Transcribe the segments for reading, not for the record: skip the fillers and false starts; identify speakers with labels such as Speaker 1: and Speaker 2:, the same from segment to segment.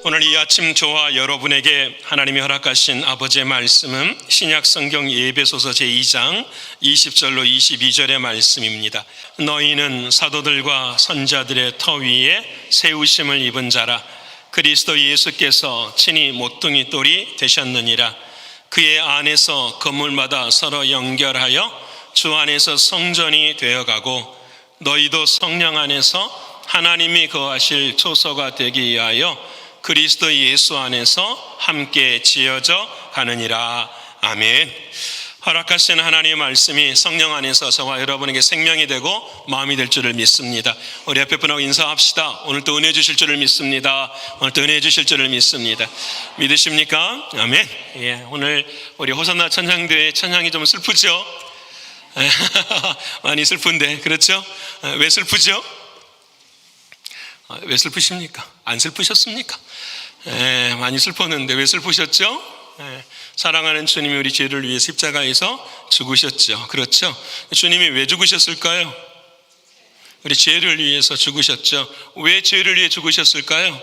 Speaker 1: 오늘 이 아침 저와 여러분에게 하나님이 허락하신 아버지의 말씀은 신약성경 에베소서 제2장 20절로 22절의 말씀입니다. 너희는 사도들과 선자들의 터 위에 세우심을 입은 자라. 그리스도 예수께서 친히 모퉁이 돌이 되셨느니라. 그의 안에서 건물마다 서로 연결하여 주 안에서 성전이 되어가고 너희도 성령 안에서 하나님이 거하실 초소가 되기 위하여 그리스도 예수 안에서 함께 지어져 가느니라. 아멘. 허락하신 하나님의 말씀이 성령 안에서 저와 여러분에게 생명이 되고 마음이 될 줄을 믿습니다. 우리 앞에 분하고 인사합시다. 오늘도 은혜 주실 줄을 믿습니다. 오늘도 은혜 주실 줄을 믿습니다. 믿으십니까? 아멘. 예, 오늘 우리 호산나 찬양대회 찬양이 좀 슬프죠? 많이 슬픈데, 그렇죠? 왜 슬프죠? 왜 슬프십니까? 안 슬프셨습니까? 많이 슬펐는데 왜 슬프셨죠? 사랑하는 주님이 우리 죄를 위해 십자가에서 죽으셨죠. 그렇죠? 주님이 왜 죽으셨을까요? 우리 죄를 위해서 죽으셨죠. 왜 죄를 위해 죽으셨을까요?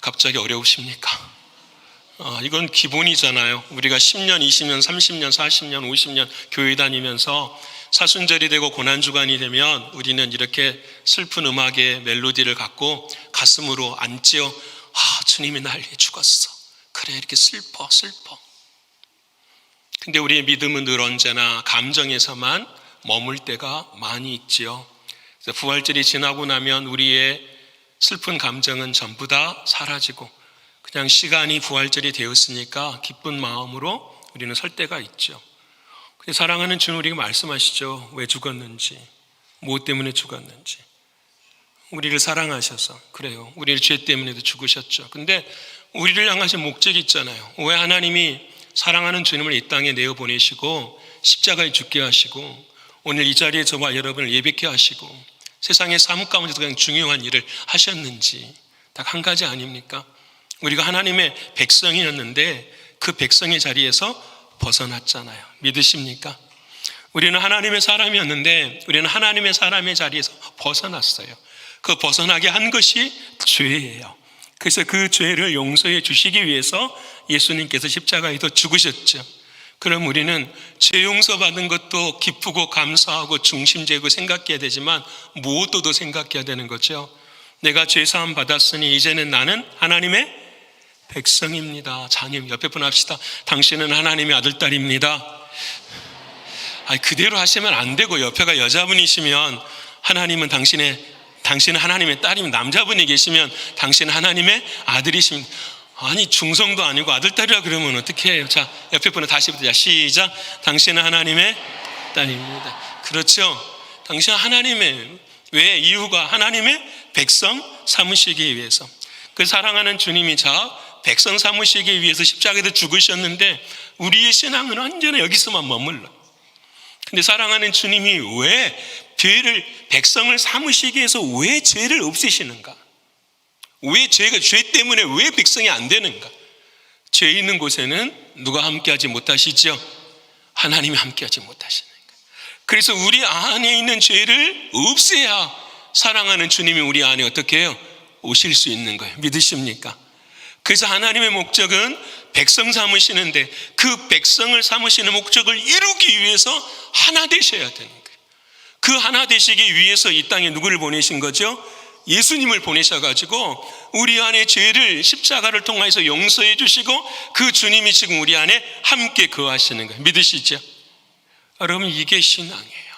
Speaker 1: 갑자기 어려우십니까? 이건 기본이잖아요. 우리가 10년, 20년, 30년, 40년, 50년 교회 다니면서 사순절이 되고 고난주간이 되면 우리는 이렇게 슬픈 음악의 멜로디를 갖고 가슴으로 안지어 주님이 날 위해 죽었어. 그래, 이렇게 슬퍼. 근데 우리의 믿음은 늘 언제나 감정에서만 머물 때가 많이 있지요. 그래서 부활절이 지나고 나면 우리의 슬픈 감정은 전부 다 사라지고 그냥 시간이 부활절이 되었으니까 기쁜 마음으로 우리는 설 때가 있죠. 근데 사랑하는 주님, 우리가 말씀하시죠. 왜 죽었는지, 무엇 때문에 죽었는지. 우리를 사랑하셔서 그래요. 우리의 죄 때문에도 죽으셨죠. 근데 우리를 향하신 목적이 있잖아요. 왜 하나님이 사랑하는 주님을 이 땅에 내어보내시고 십자가에 죽게 하시고 오늘 이 자리에 저와 여러분을 예배케 하시고 세상의 삶 가운데서 그냥 중요한 일을 하셨는지 딱 한 가지 아닙니까? 우리가 하나님의 백성이었는데 그 백성의 자리에서 벗어났잖아요. 믿으십니까? 우리는 하나님의 사람이었는데 우리는 하나님의 사람의 자리에서 벗어났어요. 그 벗어나게 한 것이 죄예요. 그래서 그 죄를 용서해 주시기 위해서 예수님께서 십자가에서 죽으셨죠. 그럼 우리는 죄 용서받은 것도 기쁘고 감사하고 중심되고 생각해야 되지만 무엇도도 생각해야 되는 거죠. 내가 죄사함 받았으니 이제는 나는 하나님의 백성입니다. 자녀님, 옆에 분 합시다. 당신은 하나님의 아들, 딸입니다. 그대로 하시면 안 되고 옆에가 여자분이시면 당신은 하나님의 딸이면 남자분이 계시면 당신은 하나님의 아들이십니다. 아니 중성도 아니고 아들, 딸이라 그러면 어떻게 해요? 자, 옆에 분은 다시 부르자. 시작. 당신은 하나님의 딸입니다. 그렇죠? 당신은 하나님의, 왜? 이유가 하나님의 백성 삼으시기 위해서. 그 사랑하는 주님이 백성 삼으시기 위해서 십자가에서 죽으셨는데 우리의 신앙은 언제나 여기서만 머물러. 근데 사랑하는 주님이 왜 백성을 삼으시기 위해서 왜 죄를 없애시는가? 왜 죄 때문에 왜 백성이 안 되는가? 죄 있는 곳에는 누가 함께하지 못하시죠? 하나님이 함께하지 못하시는 거예요. 그래서 우리 안에 있는 죄를 없애야 사랑하는 주님이 우리 안에 어떻게 해요? 오실 수 있는 거예요. 믿으십니까? 그래서 하나님의 목적은 백성 삼으시는데 그 백성을 삼으시는 목적을 이루기 위해서 하나 되셔야 되는 거예요. 그 하나 되시기 위해서 이 땅에 누구를 보내신 거죠? 예수님을 보내셔가지고 우리 안에 죄를 십자가를 통해서 용서해 주시고 그 주님이 지금 우리 안에 함께 거하시는 거예요. 믿으시죠? 여러분, 이게 신앙이에요.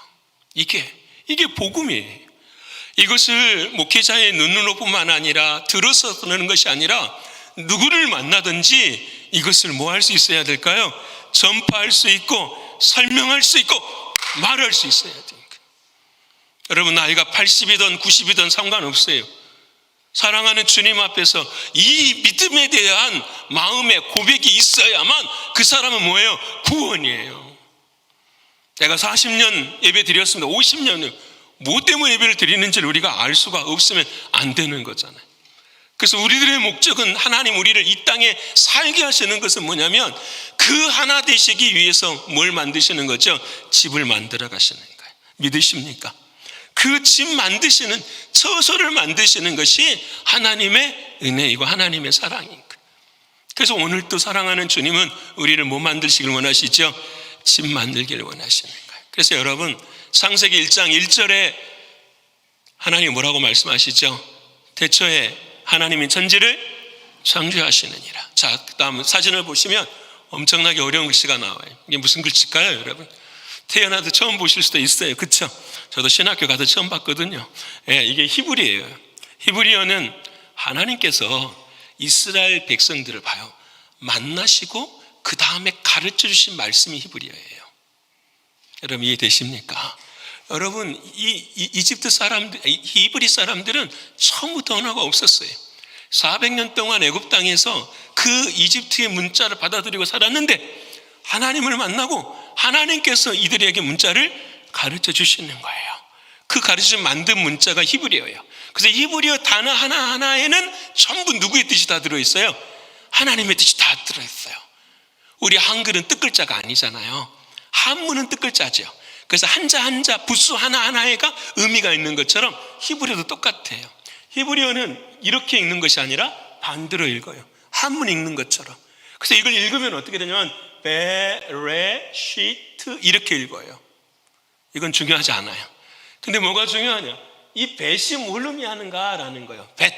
Speaker 1: 이게 복음이에요. 이것을 목회자의 눈으로뿐만 아니라 들어서 듣는 것이 아니라 누구를 만나든지 이것을 뭐 할 수 있어야 될까요? 전파할 수 있고 설명할 수 있고 말할 수 있어야 됩니다. 여러분, 나이가 80이든 90이든 상관없어요. 사랑하는 주님 앞에서 이 믿음에 대한 마음의 고백이 있어야만 그 사람은 뭐예요? 구원이에요. 내가 40년 예배 드렸습니다. 50년은 뭐 때문에 예배를 드리는지를 우리가 알 수가 없으면 안 되는 거잖아요. 그래서 우리들의 목적은 하나님 우리를 이 땅에 살게 하시는 것은 뭐냐면 그 하나 되시기 위해서 뭘 만드시는 거죠? 집을 만들어 가시는 거예요. 믿으십니까? 그 집 만드시는, 처소를 만드시는 것이 하나님의 은혜이고 하나님의 사랑인 거예요. 그래서 오늘 또 사랑하는 주님은 우리를 뭐 만드시길 원하시죠? 집 만들기를 원하시는 거예요. 그래서 여러분, 창세기 1장 1절에 하나님이 뭐라고 말씀하시죠? 태초에 하나님이 천지를 창조하시느니라. 자, 그 다음 사진을 보시면 엄청나게 어려운 글씨가 나와요. 이게 무슨 글씨일까요, 여러분? 태어나도 처음 보실 수도 있어요. 그렇죠? 저도 신학교 가서 처음 봤거든요. 예, 이게 히브리어예요. 히브리어는 하나님께서 이스라엘 백성들을 봐요. 만나시고 그 다음에 가르쳐 주신 말씀이 히브리어예요. 여러분 이해되십니까? 여러분 이집트 사람들, 히브리 사람들은 처음부터 언어가 없었어요. 400년 동안 애굽 땅에서 그 이집트의 문자를 받아들이고 살았는데 하나님을 만나고 하나님께서 이들에게 문자를 가르쳐 주시는 거예요. 그 가르쳐 만든 문자가 히브리어예요. 그래서 히브리어 단어 하나하나에는 전부 누구의 뜻이 다 들어있어요? 하나님의 뜻이 다 들어있어요. 우리 한글은 뜻글자가 아니잖아요. 한문은 뜻글자죠. 그래서 한자 한자 부수 하나하나에가 의미가 있는 것처럼 히브리어도 똑같아요. 히브리어는 이렇게 읽는 것이 아니라 반대로 읽어요. 한문 읽는 것처럼. 그래서 이걸 읽으면 어떻게 되냐면 베레시트 이렇게 읽어요. 이건 중요하지 않아요. 근데 뭐가 중요하냐? 이 벳이 뭘 의미하는가라는 거예요. 벳.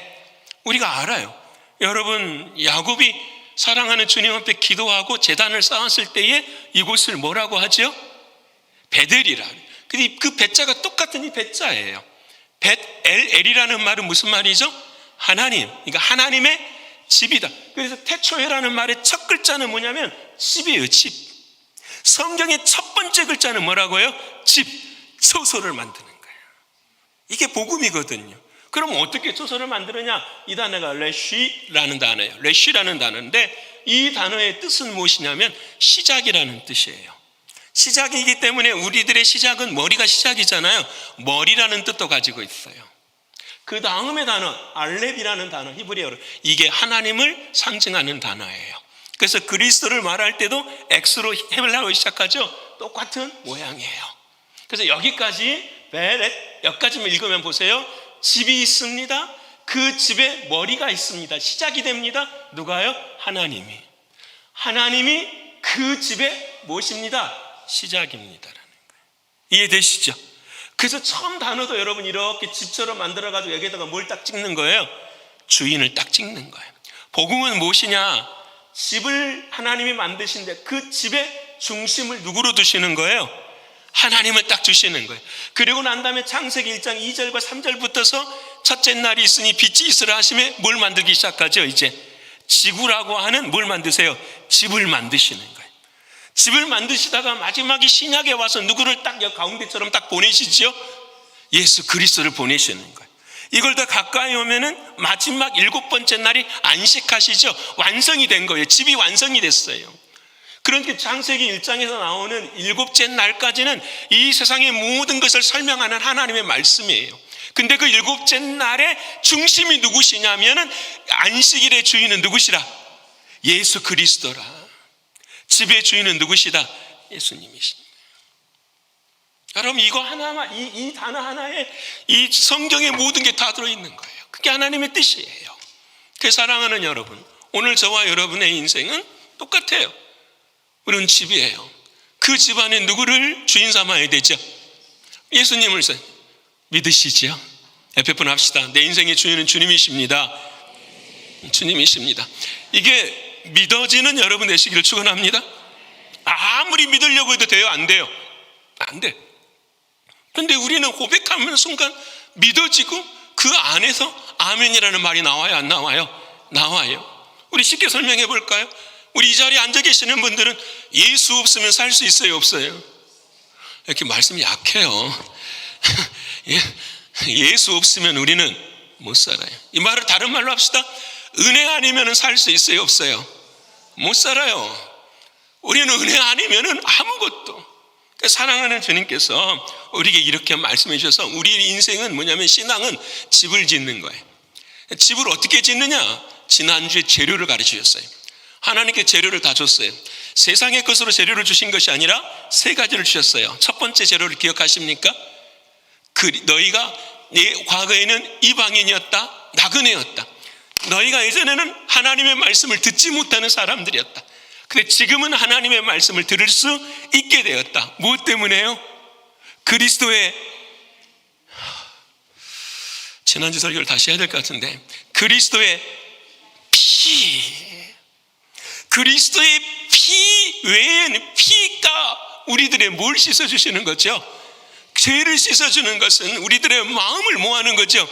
Speaker 1: 우리가 알아요. 여러분, 야곱이 사랑하는 주님 앞에 기도하고 제단을 쌓았을 때에 이곳을 뭐라고 하죠? 베델이라. 근데 그 벳자가 똑같은 이 벳자예요. 벳엘이라는 말은 무슨 말이죠? 하나님. 그러니까 하나님의 집이다. 그래서 태초에라는 말의 첫 글자는 뭐냐면 집이에요. 집. 성경의 첫 번째 글자는 뭐라고요? 집. 처소를 만드는 거예요. 이게 복음이거든요. 그럼 어떻게 처소를 만드느냐? 이 단어가 레쉬라는 단어예요. 레쉬라는 단어인데 이 단어의 뜻은 무엇이냐면 시작이라는 뜻이에요. 시작이기 때문에 우리들의 시작은 머리가 시작이잖아요. 머리라는 뜻도 가지고 있어요. 그 다음의 단어 알렙이라는 단어, 히브리어로 이게 하나님을 상징하는 단어예요. 그래서 그리스도를 말할 때도 X로 헤벨라어로 시작하죠. 똑같은 모양이에요. 그래서 여기까지 베렛 여기까지만 읽으면 보세요. 집이 있습니다. 그 집에 머리가 있습니다. 시작이 됩니다. 누가요? 하나님이. 하나님이 그 집에 무엇입니다? 시작입니다라는 거예요. 이해되시죠? 그래서 처음 단어도 여러분 이렇게 집처럼 만들어가지고 여기에다가 뭘 딱 찍는 거예요? 주인을 딱 찍는 거예요. 복음은 무엇이냐? 집을 하나님이 만드신데 그 집의 중심을 누구로 두시는 거예요? 하나님을 딱 주시는 거예요. 그리고 난 다음에 창세기 1장 2절과 3절부터서 첫째 날이 있으니 빛이 있으라 하시며 뭘 만들기 시작하죠? 이제 지구라고 하는 뭘 만드세요? 집을 만드시는 거예요. 집을 만드시다가 마지막에 신약에 와서 누구를 딱 가운데처럼 딱 보내시죠? 예수 그리스도를 보내시는 거예요. 이걸 더 가까이 오면은 마지막 7번째 날이 안식하시죠? 완성이 된 거예요. 집이 완성이 됐어요. 그러니까 창세기 1장에서 나오는 7째 날까지는 이 세상의 모든 것을 설명하는 하나님의 말씀이에요. 근데 그 7째 날의 중심이 누구시냐면은 안식일의 주인은 누구시라? 예수 그리스도라. 집의 주인은 누구시다? 예수님이십니다. 여러분 이거 하나만 이 단어 하나에 이 성경의 모든 게 다 들어있는 거예요. 그게 하나님의 뜻이에요. 그 사랑하는 여러분, 오늘 저와 여러분의 인생은 똑같아요. 우리는 집이에요. 그 집안에 누구를 주인 삼아야 되죠? 예수님을 믿으시죠? 옆에 분 합시다. 내 인생의 주인은 주님이십니다. 주님이십니다. 이게 믿어지는 여러분 되시기를 축원합니다. 아무리 믿으려고 해도 돼요? 안 돼요? 안 돼. 근데 우리는 고백하는 순간 믿어지고 그 안에서 아멘이라는 말이 나와요? 안 나와요? 나와요. 우리 쉽게 설명해 볼까요? 우리 이 자리에 앉아 계시는 분들은 예수 없으면 살 수 있어요? 없어요? 이렇게 말씀이 약해요. 예수 없으면 우리는 못 살아요. 이 말을 다른 말로 합시다. 은혜 아니면 살 수 있어요? 없어요? 못 살아요. 우리는 은혜 아니면 아무것도. 사랑하는 주님께서 우리에게 이렇게 말씀해 주셔서 우리 인생은 뭐냐면 신앙은 집을 짓는 거예요. 집을 어떻게 짓느냐? 지난주에 재료를 가르쳐 주셨어요. 하나님께 재료를 다 줬어요. 세상의 것으로 재료를 주신 것이 아니라 3가지를 주셨어요. 첫 번째 재료를 기억하십니까? 너희가 과거에는 이방인이었다, 나그네였다. 너희가 예전에는 하나님의 말씀을 듣지 못하는 사람들이었다. 근데 지금은 하나님의 말씀을 들을 수 있게 되었다. 무엇 때문에요? 그리스도의, 지난주 설교를 다시 해야 될 것 같은데, 그리스도의 피 외에는, 피가 우리들의 뭘 씻어주시는 거죠? 죄를 씻어주는 것은 우리들의 마음을 뭐 하는 거죠?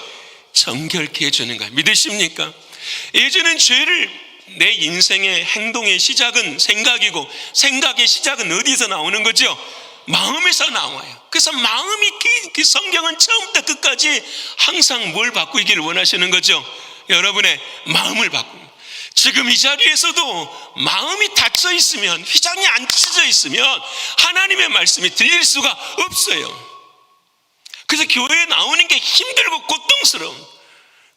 Speaker 1: 정결케 해주는 거예요. 믿으십니까? 예전엔 죄를, 내 인생의 행동의 시작은 생각이고, 생각의 시작은 어디서 나오는 거죠? 마음에서 나와요. 그래서 마음이, 그 성경은 처음부터 끝까지 항상 뭘 바꾸기를 원하시는 거죠? 여러분의 마음을 바꿉니다. 지금 이 자리에서도 마음이 닫혀 있으면, 휘장이 안 찢어져 있으면 하나님의 말씀이 들릴 수가 없어요. 그래서 교회에 나오는 게 힘들고 고통스러운,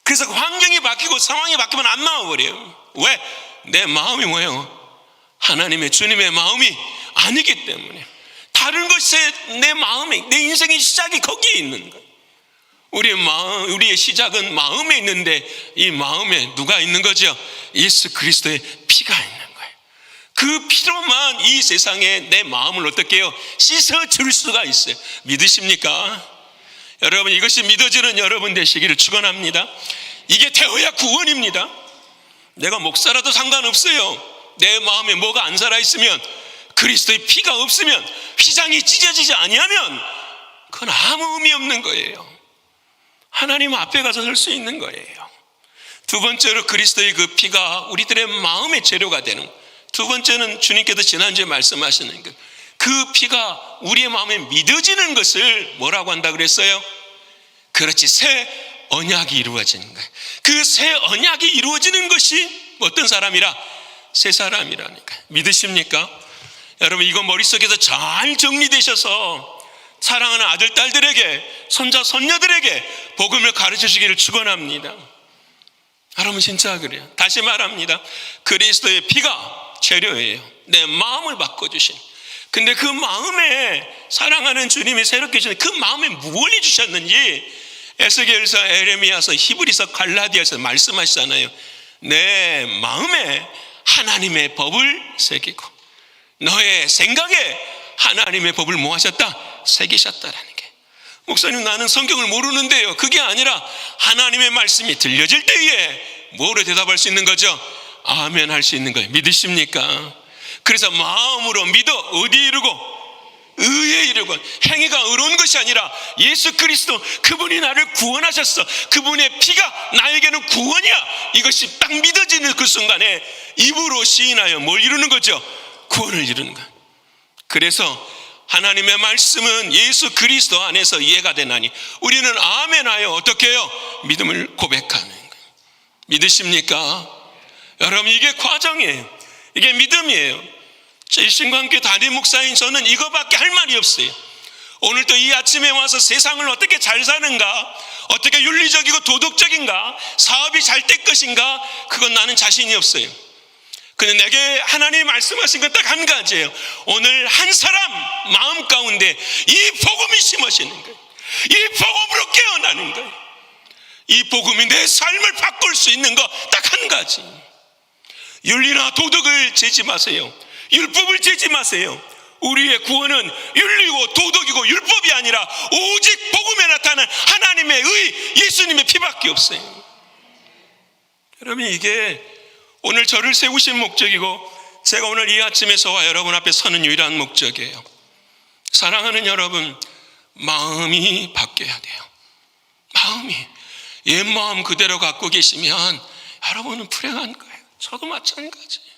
Speaker 1: 그래서 환경이 바뀌고 상황이 바뀌면 안 나와버려요. 왜? 내 마음이 뭐예요? 하나님의, 주님의 마음이 아니기 때문에. 다른 것에 내 마음이, 내 인생의 시작이 거기에 있는 거예요. 우리의 시작은 마음에 있는데, 이 마음에 누가 있는 거죠? 예수 그리스도의 피가 있는 거예요. 그 피로만 이 세상에 내 마음을 어떻게 해요? 씻어줄 수가 있어요. 믿으십니까? 여러분, 이것이 믿어지는 여러분 되시기를 축원합니다. 이게 되어야 구원입니다. 내가 목사라도 상관없어요. 내 마음에 뭐가 안 살아있으면, 그리스도의 피가 없으면, 휘장이 찢어지지 아니하면 그건 아무 의미 없는 거예요. 하나님 앞에 가서 설 수 있는 거예요. 두 번째로 그리스도의 그 피가 우리들의 마음의 재료가 되는, 두 번째는 주님께서 지난주에 말씀하시는 것, 그 피가 우리의 마음에 믿어지는 것을 뭐라고 한다 그랬어요? 그렇지, 새 언약이 이루어지는 거예요. 그 새 언약이 이루어지는 것이 어떤 사람이라? 새 사람이라니까. 믿으십니까? 여러분, 이거 머릿속에서 잘 정리되셔서 사랑하는 아들, 딸들에게, 손자, 손녀들에게 복음을 가르쳐 주기를 축원합니다. 여러분, 진짜 그래요. 다시 말합니다. 그리스도의 피가 재료예요. 내 마음을 바꿔주신. 근데 그 마음에, 사랑하는 주님이 새롭게 주신 그 마음에 무엇을 주셨는지 에스겔서, 에레미야서, 히브리서, 갈라디아서 말씀하시잖아요. 내 마음에 하나님의 법을 새기고 너의 생각에 하나님의 법을 뭐 하셨다? 새기셨다라는 게. 목사님, 나는 성경을 모르는데요. 그게 아니라 하나님의 말씀이 들려질 때에 뭐로 대답할 수 있는 거죠? 아멘 할 수 있는 거예요. 믿으십니까? 그래서 마음으로 믿어 어디 이르고? 의에 이르고. 행위가 의로운 것이 아니라 예수 그리스도, 그분이 나를 구원하셨어, 그분의 피가 나에게는 구원이야, 이것이 딱 믿어지는 그 순간에 입으로 시인하여 뭘 이루는 거죠? 구원을 이루는 거예요. 그래서 하나님의 말씀은 예수 그리스도 안에서 이해가 되나니 우리는 아멘하여 어떻게 해요? 믿음을 고백하는 거예요. 믿으십니까? 여러분, 이게 과정이에요. 이게 믿음이에요. 일신과 함께 담임 목사인 저는 이거밖에 할 말이 없어요. 오늘도 이 아침에 와서 세상을 어떻게 잘 사는가, 어떻게 윤리적이고 도덕적인가, 사업이 잘 될 것인가, 그건 나는 자신이 없어요. 근데 내게 하나님이 말씀하신 건 딱 한 가지예요. 오늘 한 사람 마음 가운데 이 복음이 심어지는 거예요. 이 복음으로 깨어나는 거예요. 이 복음이 내 삶을 바꿀 수 있는 거 딱 한 가지. 윤리나 도덕을 재지 마세요. 율법을 재지 마세요. 우리의 구원은 윤리고 도덕이고 율법이 아니라 오직 복음에 나타난 하나님의 의, 예수님의 피밖에 없어요. 여러분, 이게 오늘 저를 세우신 목적이고 제가 오늘 이 아침에서와 여러분 앞에 서는 유일한 목적이에요. 사랑하는 여러분, 마음이 바뀌어야 돼요. 마음이 옛 마음 그대로 갖고 계시면 여러분은 불행한 거예요. 저도 마찬가지예요.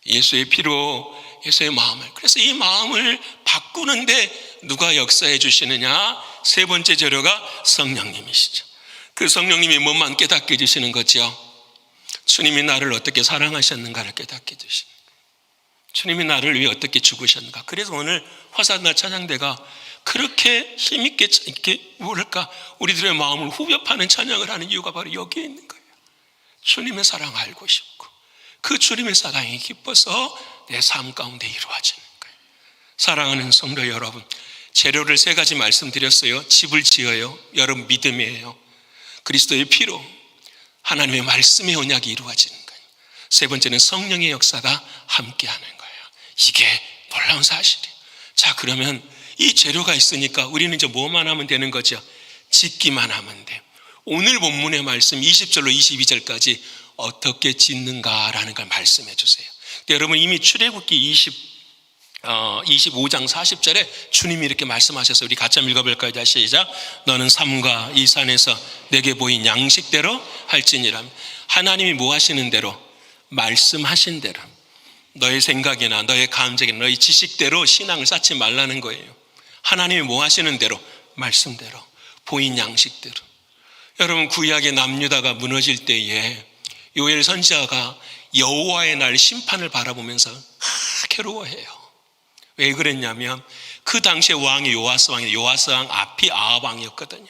Speaker 1: 예수의 피로 예수의 마음을, 그래서 이 마음을 바꾸는데 누가 역사해 주시느냐? 세 번째 재료가 성령님이시죠. 그 성령님이 뭐만 깨닫게 해주시는 거죠? 주님이 나를 어떻게 사랑하셨는가를 깨닫게 해주시는 거예요. 주님이 나를 위해 어떻게 죽으셨는가. 그래서 오늘 화산나 찬양대가 그렇게 힘있게 이렇게 뭐랄까 우리들의 마음을 후벼 파는 찬양을 하는 이유가 바로 여기에 있는 거예요. 주님의 사랑 알고 싶고 그 주님의 사랑이 기뻐서 내 삶 가운데 이루어지는 거예요. 사랑하는 성도 여러분, 재료를 세 가지 말씀드렸어요. 집을 지어요. 여러분 믿음이에요. 그리스도의 피로 하나님의 말씀의 언약이 이루어지는 거예요. 세 번째는 성령의 역사가 함께하는 거예요. 이게 놀라운 사실이에요. 자, 그러면 이 재료가 있으니까 우리는 이제 뭐만 하면 되는 거죠? 짓기만 하면 돼요. 오늘 본문의 말씀 20절로 22절까지 어떻게 짓는가라는 걸 말씀해 주세요. 여러분 이미 출애굽기 25장 40절에 주님이 이렇게 말씀하셔서 우리 같이 한번 읽어볼까요? 다시 시작. 너는 삼가 이 산에서 내게 보인 양식대로 할지니라. 하나님이 뭐 하시는 대로? 말씀하신 대로. 너의 생각이나 너의 감정이나 너의 지식대로 신앙을 쌓지 말라는 거예요. 하나님이 뭐 하시는 대로? 말씀대로, 보인 양식대로. 여러분 구약의 남유다가 무너질 때에 요엘 선지자가 여호와의 날 심판을 바라보면서 괴로워해요. 왜 그랬냐면 그 당시에 왕이 요아스 왕이 요아스 왕 앞이 아합 왕이었거든요.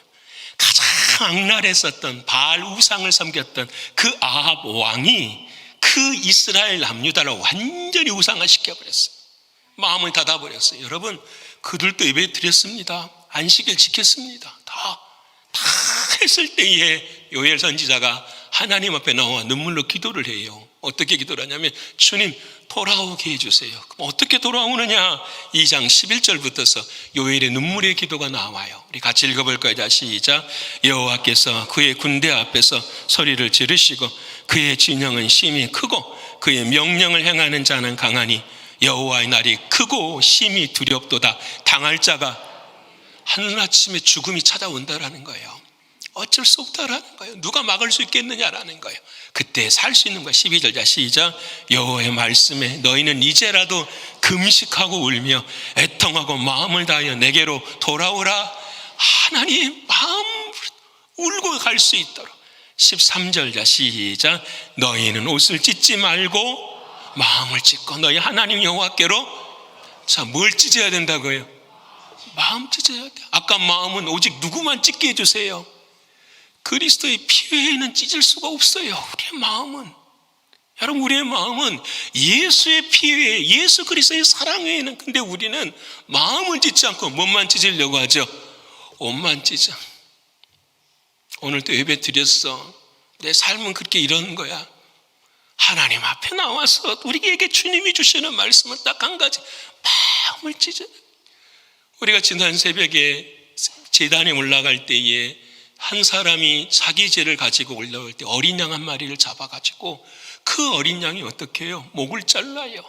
Speaker 1: 가장 악랄했었던 바알 우상을 섬겼던 그 아합 왕이 그 이스라엘 남유다를 완전히 우상화시켜버렸어요. 마음을 닫아버렸어요. 여러분 그들도 예배 드렸습니다. 안식일 지켰습니다. 다 했을 때에 요엘 선지자가 하나님 앞에 나와 눈물로 기도를 해요. 어떻게 기도를 하냐면 주님 돌아오게 해주세요. 그럼 어떻게 돌아오느냐? 2장 11절부터서 요엘의 눈물의 기도가 나와요. 우리 같이 읽어볼까요? 다시 시작. 여호와께서 그의 군대 앞에서 소리를 지르시고 그의 진영은 심히 크고 그의 명령을 행하는 자는 강하니 여호와의 날이 크고 심히 두렵도다. 당할 자가 하늘아침에 죽음이 찾아온다라는 거예요. 어쩔 수 없다라는 거예요. 누가 막을 수 있겠느냐라는 거예요. 그때 살 수 있는 거예요. 12절 시작. 여호와의 말씀에 너희는 이제라도 금식하고 울며 애통하고 마음을 다하여 내게로 돌아오라. 하나님 마음 울고 갈 수 있도록. 13절 시작. 너희는 옷을 찢지 말고 마음을 찢고 너희 하나님 여호와께로. 자, 뭘 찢어야 된다고요? 마음 찢어야 돼. 아까 마음은 오직 누구만 찢게 해주세요. 그리스도의 피 외에는 찢을 수가 없어요. 우리의 마음은. 여러분 우리의 마음은 예수의 피 외에 예수 그리스도의 사랑 외에는. 근데 우리는 마음을 찢지 않고 몸만 찢으려고 하죠. 옷만 찢어. 오늘도 예배 드렸어. 내 삶은 그렇게 이러는 거야. 하나님 앞에 나와서 우리에게 주님이 주시는 말씀은 딱 한 가지. 마음을 찢어. 우리가 지난 새벽에 제단에 올라갈 때에 한 사람이 자기 죄를 가지고 올라올 때 어린 양 한 마리를 잡아가지고 그 어린 양이 어떻게 해요? 목을 잘라요.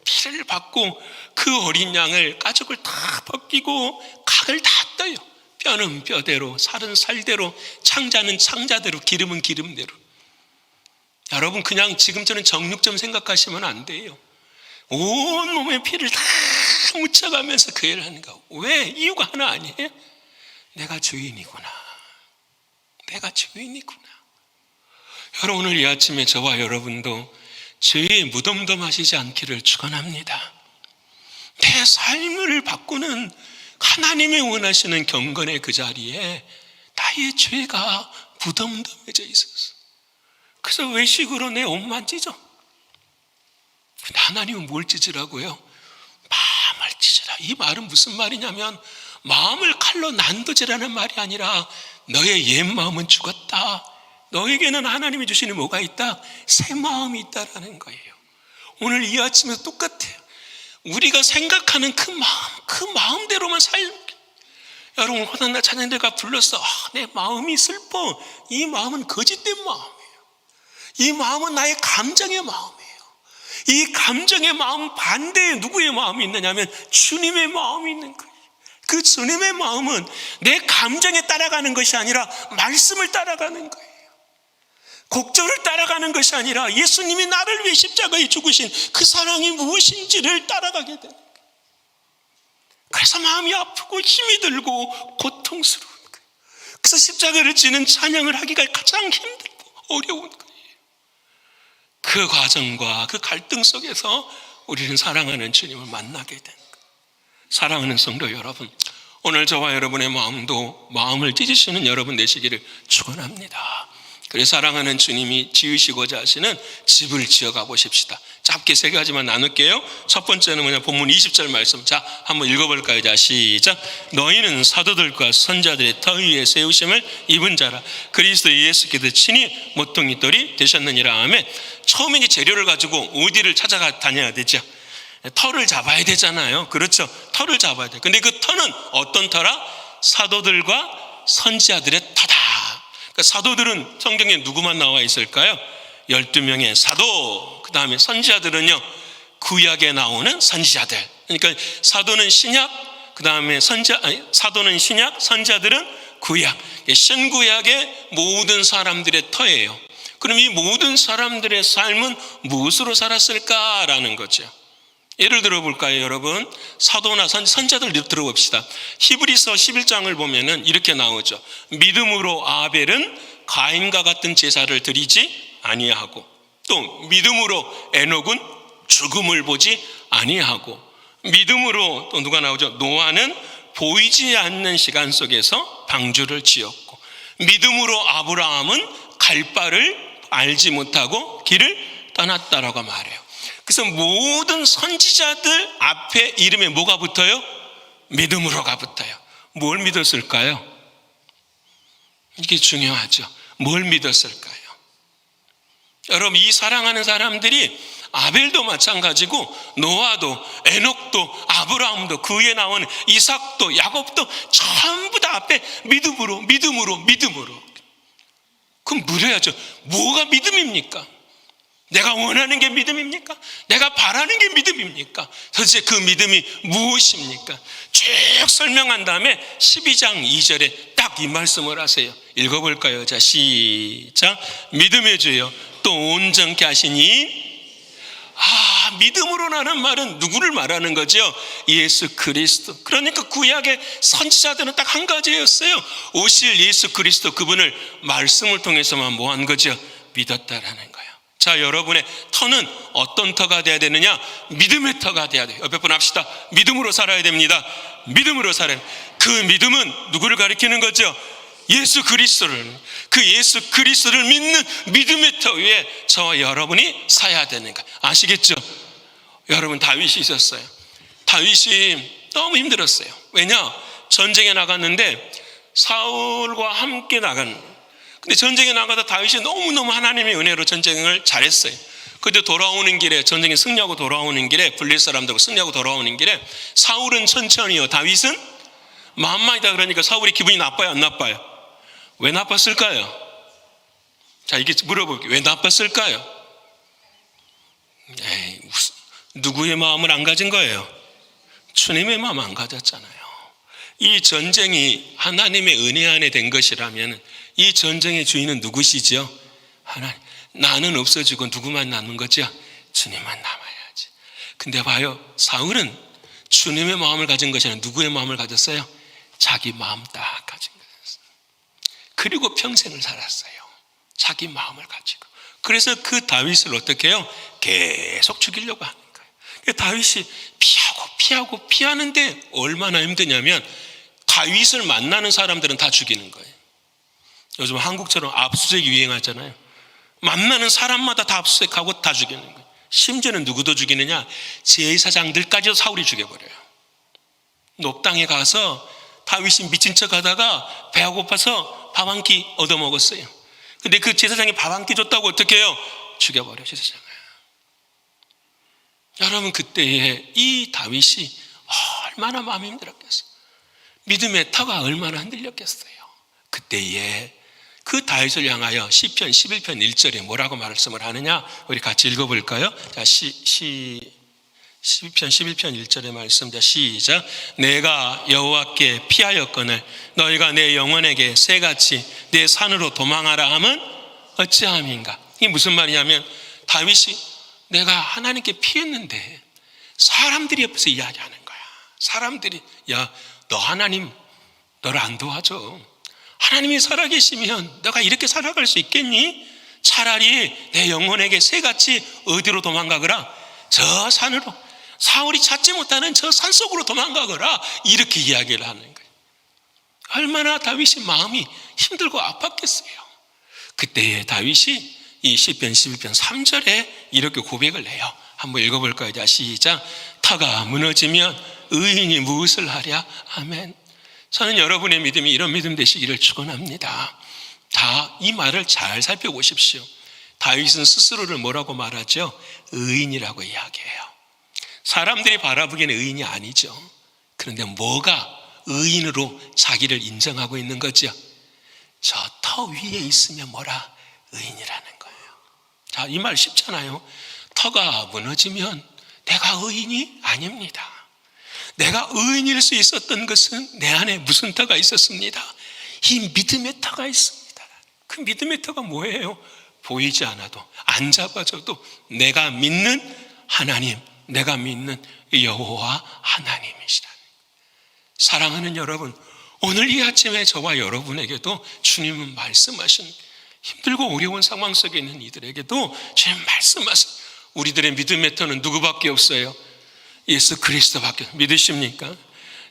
Speaker 1: 피를 받고 그 어린 양을 가죽을 다 벗기고 각을 다 떠요. 뼈는 뼈대로, 살은 살대로, 창자는 창자대로, 기름은 기름대로. 여러분 그냥 지금처럼 정육점 생각하시면 안 돼요. 온 몸에 피를 다 묻혀가면서 그 일을 하는 거. 왜? 이유가 하나 아니에요? 내가 주인이구나. 내가 주인이구나. 여러분 오늘 이 아침에 저와 여러분도 죄의 무덤덤하시지 않기를 축원합니다. 내 삶을 바꾸는 하나님의 원하시는 경건의 그 자리에 나의 죄가 무덤덤해져 있었어. 그래서 외식으로 내 옷만 찢어. 근데 하나님은 뭘 찢으라고요? 마음을 찢으라. 이 말은 무슨 말이냐면 마음을 칼로 난도질하는 말이 아니라 너의 옛 마음은 죽었다. 너에게는 하나님이 주시는 뭐가 있다? 새 마음이 있다라는 거예요. 오늘 이 아침에도 똑같아요. 우리가 생각하는 그 마음대로만 여러분 호단나 찬양대가 불렀어. 내 마음이 슬퍼. 이 마음은 거짓된 마음이에요. 이 마음은 나의 감정의 마음이에요. 이 감정의 마음 반대에 누구의 마음이 있느냐면 주님의 마음이 있는 거예요. 그 주님의 마음은 내 감정에 따라가는 것이 아니라 말씀을 따라가는 거예요. 곡절을 따라가는 것이 아니라 예수님이 나를 위해 십자가에 죽으신 그 사랑이 무엇인지를 따라가게 되는 거예요. 그래서 마음이 아프고 힘이 들고 고통스러운 거예요. 그래서 십자가를 지는 찬양을 하기가 가장 힘들고 어려운 거예요. 그 과정과 그 갈등 속에서 우리는 사랑하는 주님을 만나게 되는 거예요. 사랑하는 성도 여러분, 오늘 저와 여러분의 마음도 마음을 찢으시는 여러분 되시기를 축원합니다. 그래서 사랑하는 주님이 지으시고자 하시는 집을 지어가 보십시다. 짧게 세 가지만 나눌게요. 첫 번째는 뭐냐, 본문 20절 말씀. 자, 한번 읽어볼까요? 자, 시작. 너희는 사도들과 선자들의 터 위에 세우심을 입은 자라. 그리스도 예수께서 친히 모퉁이돌이 되셨느니라. 하면 처음에 이제 재료를 가지고 어디를 찾아가 다녀야 되죠? 터를 잡아야 되잖아요. 그렇죠? 터를 잡아야 돼. 근데 그 터는 어떤 터라? 사도들과 선지자들의 터다. 그러니까 사도들은 성경에 누구만 나와 있을까요? 12명의 사도. 그 다음에 선지자들은요, 구약에 나오는 선지자들. 그러니까 사도는 신약, 그 다음에 사도는 신약, 선지자들은 구약. 신구약의 모든 사람들의 터예요. 그럼 이 모든 사람들의 삶은 무엇으로 살았을까라는 거죠. 예를 들어볼까요, 여러분? 사도나 선지자들 들어봅시다. 히브리서 11장을 보면은 이렇게 나오죠. 믿음으로 아벨은 가인과 같은 제사를 드리지 아니하고, 또 믿음으로 에녹은 죽음을 보지 아니하고, 믿음으로 또 누가 나오죠? 노아는 보이지 않는 시간 속에서 방주를 지었고, 믿음으로 아브라함은 갈 바를 알지 못하고 길을 떠났다라고 말해요. 그래서 모든 선지자들 앞에 이름에 뭐가 붙어요? 믿음으로가 붙어요. 뭘 믿었을까요? 이게 중요하죠. 뭘 믿었을까요? 여러분, 이 사랑하는 사람들이 아벨도 마찬가지고 노아도 에녹도 아브라함도 그에 나온 이삭도 야곱도 전부 다 앞에 믿음으로. 그럼 물어야죠. 뭐가 믿음입니까? 내가 원하는 게 믿음입니까? 내가 바라는 게 믿음입니까? 도대체 그 믿음이 무엇입니까? 쭉 설명한 다음에 12장 2절에 딱 이 말씀을 하세요. 읽어볼까요? 자, 시작. 믿음의 주여 또 온전케 하시니. 믿음으로라는 말은 누구를 말하는 거죠? 예수 그리스도. 그러니까 구약의 선지자들은 딱 한 가지였어요. 오실 예수 그리스도, 그분을 말씀을 통해서만 뭐 한 거죠? 믿었다라는 거예요. 자, 여러분의 터는 어떤 터가 돼야 되느냐? 믿음의 터가 돼야 돼요. 옆에 분 합시다. 믿음으로 살아야 됩니다. 믿음으로 살아야 돼요. 그 믿음은 누구를 가리키는 거죠? 예수 그리스도를. 그 예수 그리스도를 믿는 믿음의 터 위에 저와 여러분이 서야 되는 거예요. 아시겠죠? 여러분, 다윗이 있었어요. 다윗이 너무 힘들었어요. 왜냐? 전쟁에 나갔는데 사울과 함께 근데 전쟁에 나가다 다윗이 너무너무 하나님의 은혜로 전쟁을 잘했어요. 그때 돌아오는 길에, 전쟁에 승리하고 돌아오는 길에, 블레셋 사람들하고 승리하고 돌아오는 길에 사울은 천천히요, 다윗은 만만이다. 그러니까 사울이 기분이 나빠요, 안 나빠요? 왜 나빴을까요? 자, 이게 물어볼게요. 왜 나빴을까요? 누구의 마음을 안 가진 거예요? 주님의 마음 안 가졌잖아요. 이 전쟁이 하나님의 은혜 안에 된 것이라면 이 전쟁의 주인은 누구시죠? 하나님. 나는 없어지고 누구만 남는 거죠? 주님만 남아야지. 근데 봐요, 사울은 주님의 마음을 가진 것이 아니라 누구의 마음을 가졌어요? 자기 마음 딱 가진 거였어요. 그리고 평생을 살았어요. 자기 마음을 가지고. 그래서 그 다윗을 어떻게 해요? 계속 죽이려고 하는 거예요. 다윗이 피하는데 얼마나 힘드냐면 다윗을 만나는 사람들은 다 죽이는 거예요. 요즘 한국처럼 압수수색이 유행하잖아요. 만나는 사람마다 다 압수수색하고 다 죽이는 거예요. 심지어는 누구도 죽이느냐? 제사장들까지도 사울이 죽여버려요. 녹당에 가서 다윗이 미친 척 하다가 배가 고파서 밥 한 끼 얻어먹었어요. 근데 그 제사장이 밥 한 끼 줬다고 어떻게 해요? 죽여버려요, 제사장을. 여러분, 그때에 이 다윗이 얼마나 마음이 힘들었겠어요. 믿음의 터가 얼마나 흔들렸겠어요. 그때에 그 다윗을 향하여 시편 11편 1절에 뭐라고 말씀을 하느냐? 우리 같이 읽어볼까요? 자, 시편 11편 1절의 말씀. 자, 시작. 내가 여호와께 피하였거늘 너희가 내 영혼에게 새같이 내 산으로 도망하라 함은 어찌함인가? 이게 무슨 말이냐면 다윗이 내가 하나님께 피했는데 사람들이 옆에서 이야기하는 거야. 사람들이, 야, 너 하나님 너를 안 도와줘. 하나님이 살아계시면 너가 이렇게 살아갈 수 있겠니? 차라리 내 영혼에게 새같이 어디로 도망가거라? 저 산으로, 사울이 찾지 못하는 저 산속으로 도망가거라. 이렇게 이야기를 하는 거예요. 얼마나 다윗이 마음이 힘들고 아팠겠어요. 그때의 다윗이 이 시편 11편 3절에 이렇게 고백을 해요. 한번 읽어볼까요? 자, 시작. 터가 무너지면 의인이 무엇을 하랴? 아멘. 저는 여러분의 믿음이 이런 믿음 되시기를 축원합니다. 다 이 말을 잘 살펴보십시오. 다윗은 스스로를 뭐라고 말하죠? 의인이라고 이야기해요. 사람들이 바라보기에는 의인이 아니죠. 그런데 뭐가 의인으로 자기를 인정하고 있는 거죠? 저 터 위에 있으면 뭐라? 의인이라는 거예요. 자, 이 말 쉽잖아요. 터가 무너지면 내가 의인이 아닙니다. 내가 의인일 수 있었던 것은 내 안에 무슨 터가 있었습니다? 이 믿음의 터가 있습니다. 그 믿음의 터가 뭐예요? 보이지 않아도 안 잡아줘도 내가 믿는 하나님, 내가 믿는 여호와 하나님이시라는. 사랑하는 여러분, 오늘 이 아침에 저와 여러분에게도 주님은 말씀하신, 힘들고 어려운 상황 속에 있는 이들에게도 주님 말씀하신, 우리들의 믿음의 터는 누구밖에 없어요? 예수 그리스도밖에. 믿으십니까?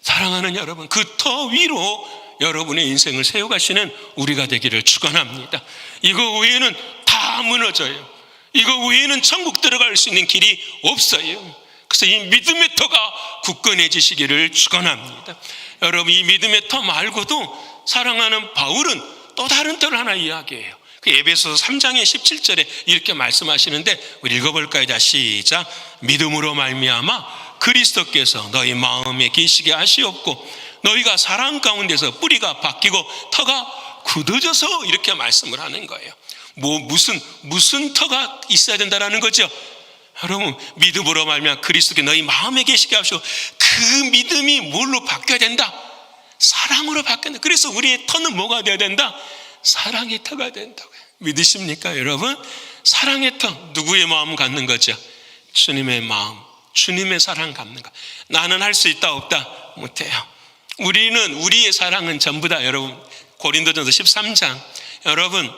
Speaker 1: 사랑하는 여러분, 그 터 위로 여러분의 인생을 세워가시는 우리가 되기를 축원합니다. 이거 외에는 다 무너져요. 이거 외에는 천국 들어갈 수 있는 길이 없어요. 그래서 이 믿음의 터가 굳건해지시기를 축원합니다. 여러분, 이 믿음의 터 말고도 사랑하는 바울은 또 다른 터를 하나 이야기해요. 그 에베소서 3장의 17절에 이렇게 말씀하시는데 우리 읽어볼까요? 자, 시작. 믿음으로 말미암아 그리스도께서 너희 마음에 계시게 하시옵고 너희가 사랑 가운데서 뿌리가 바뀌고 터가 굳어져서, 이렇게 말씀을 하는 거예요. 무슨 터가 있어야 된다라는 거죠? 여러분, 믿음으로 말미암아 그리스도께 너희 마음에 계시게 하시고, 그 믿음이 뭘로 바뀌어야 된다? 사랑으로 바뀌어야 된다. 그래서 우리의 터는 뭐가 되어야 된다? 사랑의 터가 된다고요. 믿으십니까 여러분? 사랑의 터, 누구의 마음 갖는 거죠? 주님의 마음, 주님의 사랑 갖는 거. 나는 할 수 있다 없다? 못해요. 우리의 사랑은 전부 다, 여러분, 고린도전서 13장, 여러분,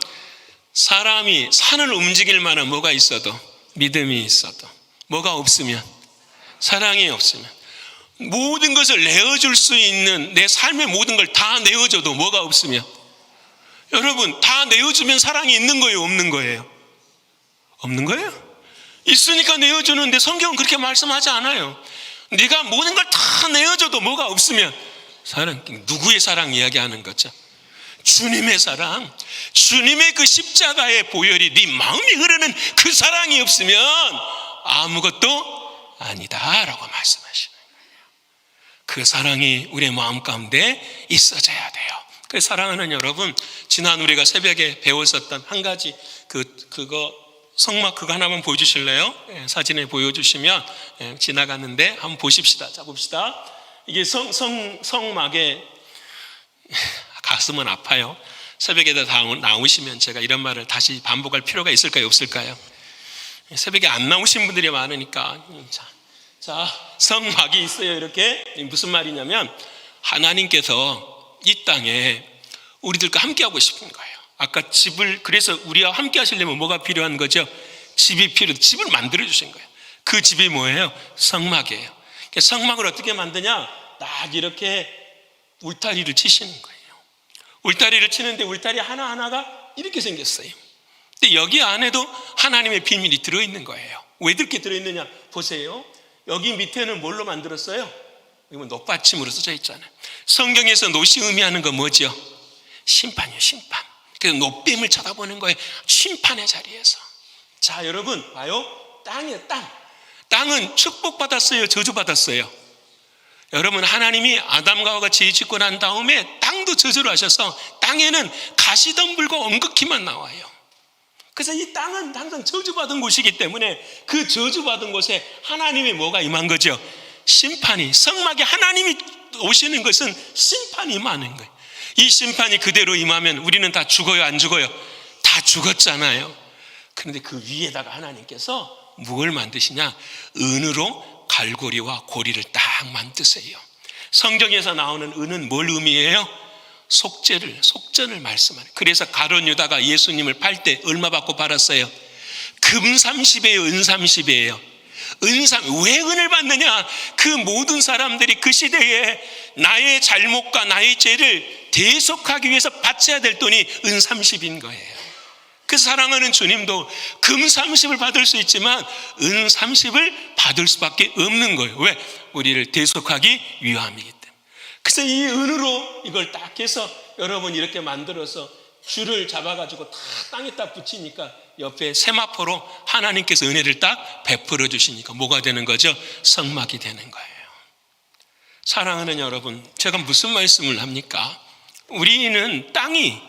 Speaker 1: 사람이 산을 움직일 만한 뭐가 있어도, 믿음이 있어도, 뭐가 없으면, 사랑이 없으면, 모든 것을 내어줄 수 있는, 내 삶의 모든 걸 다 내어줘도 뭐가 없으면, 여러분, 다 내어주면 사랑이 있는 거예요, 없는 거예요? 없는 거예요? 있으니까 내어주는데 성경은 그렇게 말씀하지 않아요. 네가 모든 걸 다 내어줘도 뭐가 없으면, 사랑, 누구의 사랑 이야기하는 거죠? 주님의 사랑, 주님의 그 십자가의 보혈이 네 마음이 흐르는 그 사랑이 없으면 아무것도 아니다라고 말씀하시는 거예요. 그 사랑이 우리의 마음 가운데 있어져야 돼요. 그 사랑하는 여러분, 지난 우리가 새벽에 배웠었던 한 가지 그거 성막 그거 하나만 보여주실래요? 사진에 보여주시면 지나갔는데 한번 보십시다. 자, 봅시다. 이게 성막에 가슴은 아파요. 새벽에 다 나오시면 제가 이런 말을 다시 반복할 필요가 있을까요? 없을까요? 새벽에 안 나오신 분들이 많으니까. 자, 성막이 있어요. 이렇게. 무슨 말이냐면 하나님께서 이 땅에 우리들과 함께하고 싶은 거예요. 아까 그래서 우리와 함께 하시려면 뭐가 필요한 거죠? 집이 집을 만들어 주신 거예요. 그 집이 뭐예요? 성막이에요. 성막을 어떻게 만드냐? 딱 이렇게 울타리를 치시는 거예요. 울타리를 치는데 울타리 하나하나가 이렇게 생겼어요. 근데 여기 안에도 하나님의 비밀이 들어있는 거예요. 왜 이렇게 들어있느냐? 보세요. 여기 밑에는 뭘로 만들었어요? 이건 높받침으로 써져 있잖아요. 성경에서 노시 의미하는 건 뭐죠? 심판이에요, 심판. 그래서 높임을 쳐다보는 거예요. 심판의 자리에서. 자, 여러분 봐요. 땅이에요, 땅. 땅은 축복받았어요, 저주받았어요? 여러분, 하나님이 아담과 하와가 죄 짓고 난 다음에 땅도 저주를 하셔서 땅에는 가시덤불과 엉겅퀴만 나와요. 그래서 이 땅은 항상 저주받은 곳이기 때문에 그 저주받은 곳에 하나님의 뭐가 임한 거죠? 심판이. 성막에 하나님이 오시는 것은 심판이 임하는 거예요. 이 심판이 그대로 임하면 우리는 다 죽어요, 안 죽어요? 다 죽었잖아요. 그런데 그 위에다가 하나님께서 무엇을 만드시냐? 은으로 갈고리와 고리를 딱 만드세요. 성경에서 나오는 은은 뭘 의미해요? 속전을 말씀하는. 그래서 가룟 유다가 예수님을 팔 때 얼마 받고 팔았어요? 금 30이에요, 은 30이에요? 왜 은을 받느냐? 그 모든 사람들이 그 시대에 나의 잘못과 나의 죄를 대속하기 위해서 바쳐야 될 돈이 은 30인 거예요. 그 사랑하는 주님도 금 30을 받을 수 있지만 은 30을 받을 수밖에 없는 거예요. 왜? 우리를 대속하기 위함이기 때문에. 그래서 이 은으로 이걸 딱 해서 여러분 이렇게 만들어서 줄을 잡아가지고 다 땅에다 붙이니까 옆에 세마포로 하나님께서 은혜를 딱 베풀어 주시니까 뭐가 되는 거죠? 성막이 되는 거예요. 사랑하는 여러분, 제가 무슨 말씀을 합니까? 우리는 땅이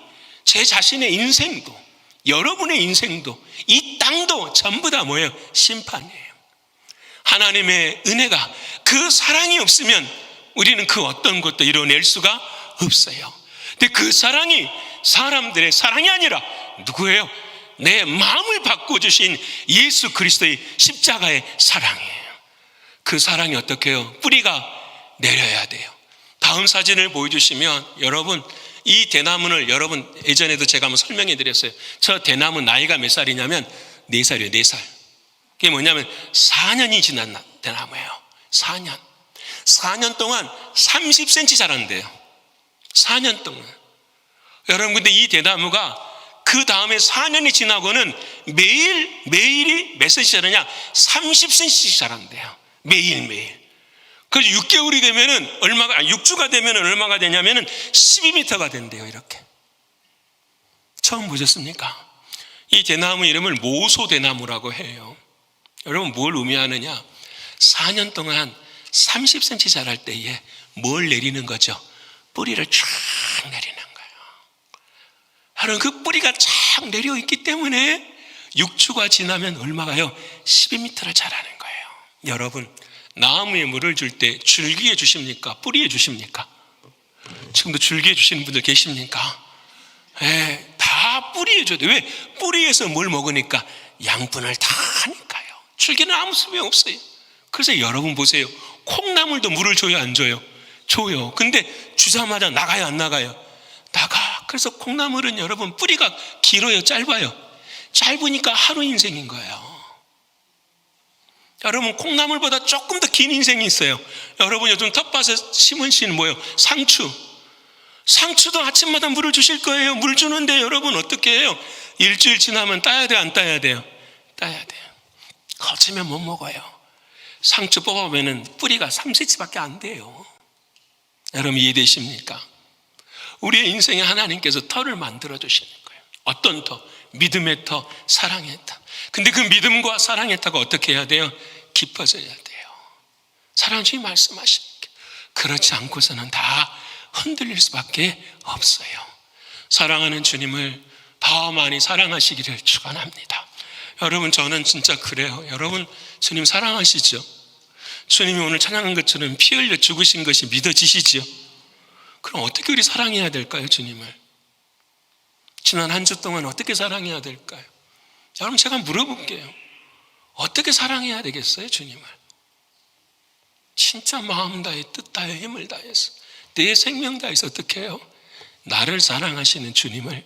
Speaker 1: 제 자신의 인생도 여러분의 인생도 이 땅도 전부 다 뭐예요? 심판이에요. 하나님의 은혜가 그 사랑이 없으면 우리는 그 어떤 것도 이뤄낼 수가 없어요. 근데 그 사랑이 사람들의 사랑이 아니라 누구예요? 내 마음을 바꿔주신 예수 그리스도의 십자가의 사랑이에요. 그 사랑이 어떻게 해요? 뿌리가 내려야 돼요. 다음 사진을 보여주시면 여러분 이 대나무를 여러분 예전에도 제가 한번 설명해 드렸어요. 저 대나무 나이가 몇 살이냐면 4살이에요. 4살. 그게 뭐냐면 4년이 지난 대나무예요. 4년 동안 30cm 자란대요. 4년 동안. 여러분 근데 이 대나무가 그 다음에 4년이 지나고는 매일이 몇 cm 자라냐? 30cm씩 자란대요. 매일매일. 그래서 6개월이 되면은 6주가 되면은 얼마가 되냐면은 12m가 된대요. 이렇게. 처음 보셨습니까? 이 대나무 이름을 모소대나무라고 해요. 여러분 뭘 의미하느냐? 4년 동안 30cm 자랄 때에 뭘 내리는 거죠? 뿌리를 쫙 내리는 거예요. 여러분 그 뿌리가 쫙 내려 있기 때문에 6주가 지나면 얼마가요? 12m를 자라는 거예요. 여러분 나무에 물을 줄 때 줄기에 주십니까? 뿌리에 주십니까? 지금도 줄기에 주시는 분들 계십니까? 네, 다 뿌리에 줘야 돼요. 왜? 뿌리에서 뭘 먹으니까 양분을 다 하니까요. 줄기는 아무 소용 없어요. 그래서 여러분 보세요. 콩나물도 물을 줘요, 안 줘요? 줘요. 근데 주자마자 나가요, 안 나가요? 나가. 그래서 콩나물은 여러분 뿌리가 길어요, 짧아요? 짧으니까 하루 인생인 거예요. 여러분 콩나물보다 조금 더 긴 인생이 있어요. 여러분 요즘 텃밭에 심으시는 뭐예요? 상추도 아침마다 물을 주실 거예요. 물 주는데 여러분 어떻게 해요? 일주일 지나면 따야 돼요, 안 따야 돼요? 따야 돼요. 거치면 못 먹어요. 상추 뽑아보면 뿌리가 3cm밖에 안 돼요. 여러분 이해되십니까? 우리의 인생에 하나님께서 터를 만들어 주시는 거예요. 어떤 터? 믿음의 터, 사랑의 터. 근데 그 믿음과 사랑의 터가 어떻게 해야 돼요? 깊어져야 돼요. 사랑하는 주님 말씀하십니까? 그렇지 않고서는 다 흔들릴 수밖에 없어요. 사랑하는 주님을 더 많이 사랑하시기를 축원합니다. 여러분 저는 진짜 그래요. 여러분 주님 사랑하시죠? 주님이 오늘 찬양한 것처럼 피 흘려 죽으신 것이 믿어지시죠? 그럼 어떻게 우리 사랑해야 될까요, 주님을? 지난 한 주 동안 어떻게 사랑해야 될까요? 여러분 제가 물어볼게요. 어떻게 사랑해야 되겠어요, 주님을? 진짜 마음 다해 뜻 다해 힘을 다해서 내 생명 다해서 어떻게 해요? 나를 사랑하시는 주님을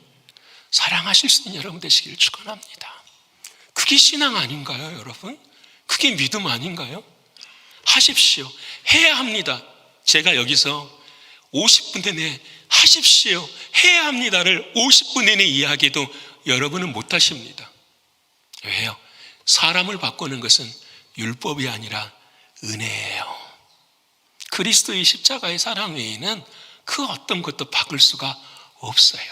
Speaker 1: 사랑하실 수 있는 여러분 되시기를 축원합니다. 그게 신앙 아닌가요, 여러분? 그게 믿음 아닌가요? 하십시오. 해야 합니다. 제가 여기서 50분 내내 하십시오. 해야 합니다를 50분 내내 이야기해도 여러분은 못하십니다. 왜요? 사람을 바꾸는 것은 율법이 아니라 은혜예요. 그리스도의 십자가의 사랑 외에는 그 어떤 것도 바꿀 수가 없어요.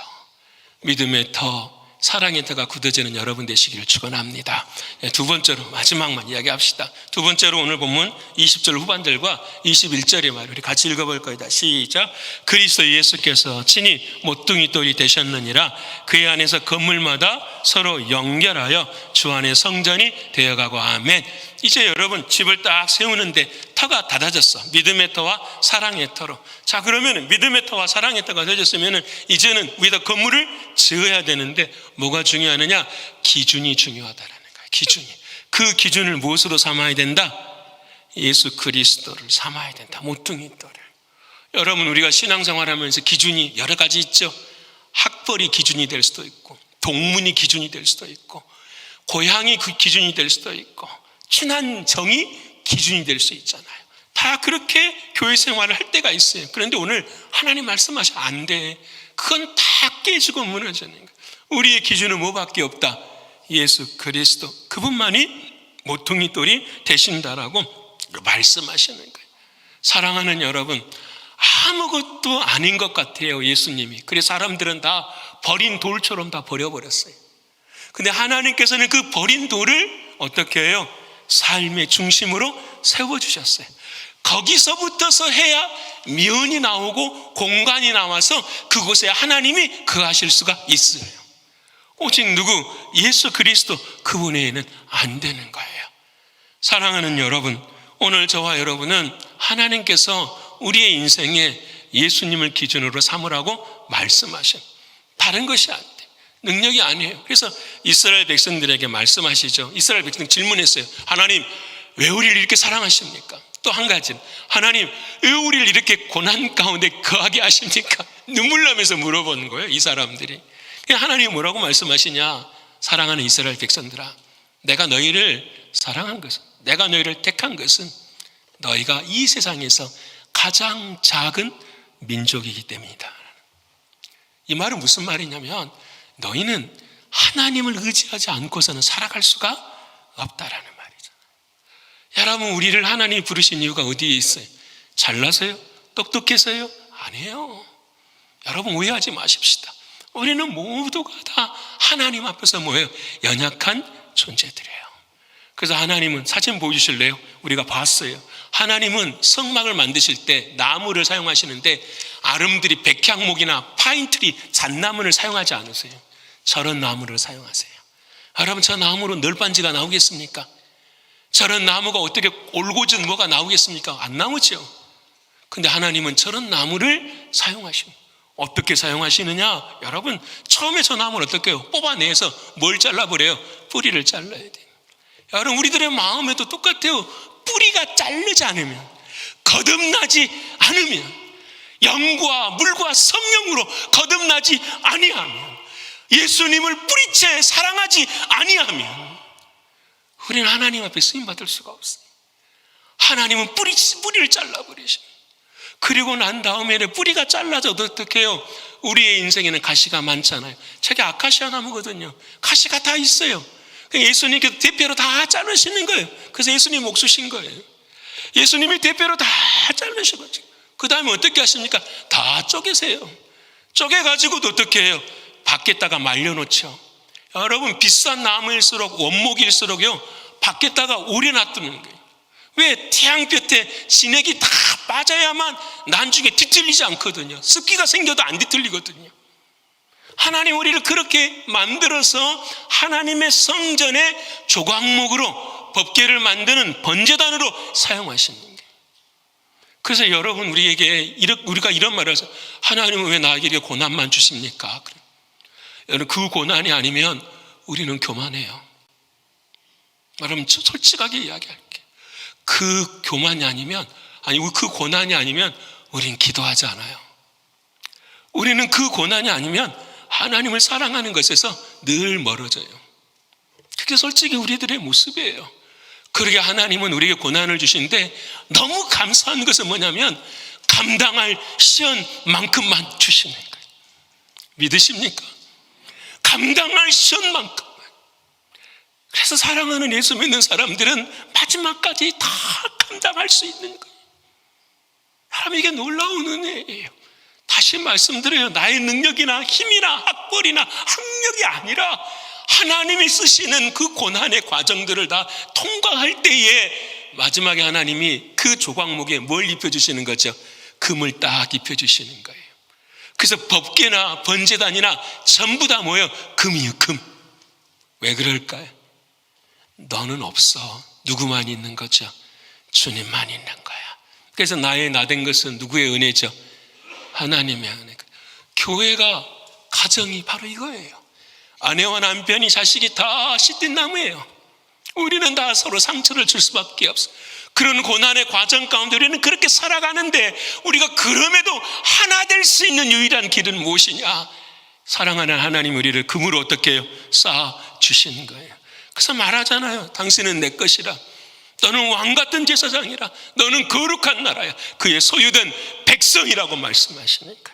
Speaker 1: 믿음의 터, 사랑의 터가 굳어지는 여러분 되시기를 축원합니다. 두 번째로 마지막만 이야기합시다. 두 번째로 오늘 본문 20절 후반절과 21절의 말 우리 같이 읽어볼 거이다. 시작. 그리스도 예수께서 친히 모퉁이 돌이 되셨느니라. 그의 안에서 건물마다 서로 연결하여 주 안에 성전이 되어가고 아멘. 이제 여러분 집을 딱 세우는데 터가 닫아졌어. 믿음의 터와 사랑의 터로. 자 그러면 믿음의 터와 사랑의 터가 되어졌으면 이제는 우리가 건물을 지어야 되는데 뭐가 중요하느냐? 기준이 중요하다라는 거예요. 기준이. 그 기준을 무엇으로 삼아야 된다? 예수 그리스도를 삼아야 된다. 모퉁이 돌을. 여러분 우리가 신앙생활하면서 기준이 여러 가지 있죠. 학벌이 기준이 될 수도 있고 동문이 기준이 될 수도 있고 고향이 그 기준이 될 수도 있고 친한 정이 기준이 될 수 있잖아요. 다 그렇게 교회 생활을 할 때가 있어요. 그런데 오늘 하나님 말씀하셔 안 돼. 그건 다 다 깨지고 무너지는 거예요. 우리의 기준은 뭐밖에 없다? 예수 그리스도, 그분만이 모퉁이 돌이 되신다라고 말씀하시는 거예요. 사랑하는 여러분, 아무것도 아닌 것 같아요, 예수님이. 그래서 사람들은 다 버린 돌처럼 다 버려버렸어요. 근데 하나님께서는 그 버린 돌을 어떻게 해요? 삶의 중심으로 세워주셨어요. 거기서부터서 해야 미온이 나오고 공간이 나와서 그곳에 하나님이 거하실 수가 있어요. 오직 누구? 예수 그리스도, 그분 외에는 안 되는 거예요. 사랑하는 여러분, 오늘 저와 여러분은 하나님께서 우리의 인생에 예수님을 기준으로 삼으라고 말씀하신, 다른 것이 안 돼. 능력이 아니에요. 그래서 이스라엘 백성들에게 말씀하시죠. 이스라엘 백성 질문했어요. 하나님, 왜 우리를 이렇게 사랑하십니까? 또 한 가지는, 하나님, 왜 우리를 이렇게 고난 가운데 거하게 하십니까? 눈물 나면서 물어보는 거예요, 이 사람들이. 하나님이 뭐라고 말씀하시냐? 사랑하는 이스라엘 백성들아, 내가 너희를 사랑한 것은, 내가 너희를 택한 것은 너희가 이 세상에서 가장 작은 민족이기 때문이다. 이 말은 무슨 말이냐면, 너희는 하나님을 의지하지 않고서는 살아갈 수가 없다라는 말이잖아요. 여러분, 우리를 하나님이 부르신 이유가 어디에 있어요? 잘나서요? 똑똑해서요? 아니에요. 여러분, 오해하지 마십시다. 우리는 모두가 다 하나님 앞에서 뭐예요? 연약한 존재들이에요. 그래서 하나님은, 사진 보여주실래요? 우리가 봤어요. 하나님은 성막을 만드실 때 나무를 사용하시는데 아름드리 백향목이나 파인트리, 잣나무를 사용하지 않으세요. 저런 나무를 사용하세요. 여러분, 저 나무로 널빤지가 나오겠습니까? 저런 나무가 어떻게 올곧은 뭐가 나오겠습니까? 안 나오죠. 근데 하나님은 저런 나무를 사용하십니다. 어떻게 사용하시느냐? 여러분, 처음에 저 나무를 어떻게 해요? 뽑아내서 뭘 잘라버려요? 뿌리를 잘라야 돼요. 여러분, 우리들의 마음에도 똑같아요. 뿌리가 자르지 않으면, 거듭나지 않으면, 영과 물과 성령으로 거듭나지 아니하면, 예수님을 뿌리채 사랑하지 아니하면 우리는 하나님 앞에 쓰임받을 수가 없어요. 하나님은 뿌리를 잘라버리십니다. 그리고 난 다음에는 뿌리가 잘라져도 어떻게 해요? 우리의 인생에는 가시가 많잖아요. 저게 아카시아 나무거든요. 가시가 다 있어요. 예수님께서 대표로 다 자르시는 거예요. 그래서 예수님 목 쓰신 거예요. 예수님이 대표로 다 자르시고, 그 다음에 어떻게 하십니까? 다 쪼개세요. 쪼개가지고도 어떻게 해요? 밖에다가 말려놓죠. 여러분, 비싼 나무일수록, 원목일수록요, 밖에다가 오래 놔두는 거예요. 왜? 태양볕에 진액이 다 빠져야만 나중에 뒤틀리지 않거든요. 습기가 생겨도 안 뒤틀리거든요. 하나님 우리를 그렇게 만들어서 하나님의 성전의 조각목으로 법궤를 만드는 번제단으로 사용하시는 거예요. 그래서 여러분, 우리가 이런 말을 해서, 하나님은 왜 나에게 이렇게 고난만 주십니까? 여러분, 그 고난이 아니면 우리는 교만해요. 여러분, 솔직하게 이야기할게요. 그 교만이 아니면, 그 고난이 아니면 우리는 기도하지 않아요. 우리는 그 고난이 아니면 하나님을 사랑하는 것에서 늘 멀어져요. 그게 솔직히 우리들의 모습이에요. 그러게 하나님은 우리에게 고난을 주시는데 너무 감사한 것은 뭐냐면 감당할 시련만큼만 주시는 거예요. 믿으십니까? 감당할 시련만큼. 그래서 사랑하는 예수 믿는 사람들은 마지막까지 다 감당할 수 있는 거예요. 여러분, 이게 놀라운 은혜예요. 다시 말씀드려요. 나의 능력이나 힘이나 학벌이나 학력이 아니라 하나님이 쓰시는 그 고난의 과정들을 다 통과할 때에 마지막에 하나님이 그 조각목에 뭘 입혀주시는 거죠? 금을 딱 입혀주시는 거예요. 그래서 법궤나 번제단이나 전부 다 뭐예요? 금이에요, 금. 왜 그럴까요? 너는 없어. 누구만 있는 거죠? 주님만 있는 거야. 그래서 나의 나된 것은 누구의 은혜죠? 하나님의 은혜. 교회가, 가정이 바로 이거예요. 아내와 남편이, 자식이 다 씨앗 나무예요. 우리는 다 서로 상처를 줄 수밖에 없어. 그런 고난의 과정 가운데 우리는 그렇게 살아가는데, 우리가 그럼에도 하나 될 수 있는 유일한 길은 무엇이냐? 사랑하는 하나님 우리를 금으로 어떻게 해요? 쌓아 주시는 거예요. 그래서 말하잖아요. 당신은 내 것이라. 너는 왕같은 제사장이라. 너는 거룩한 나라야. 그의 소유된 백성이라고 말씀하시니까.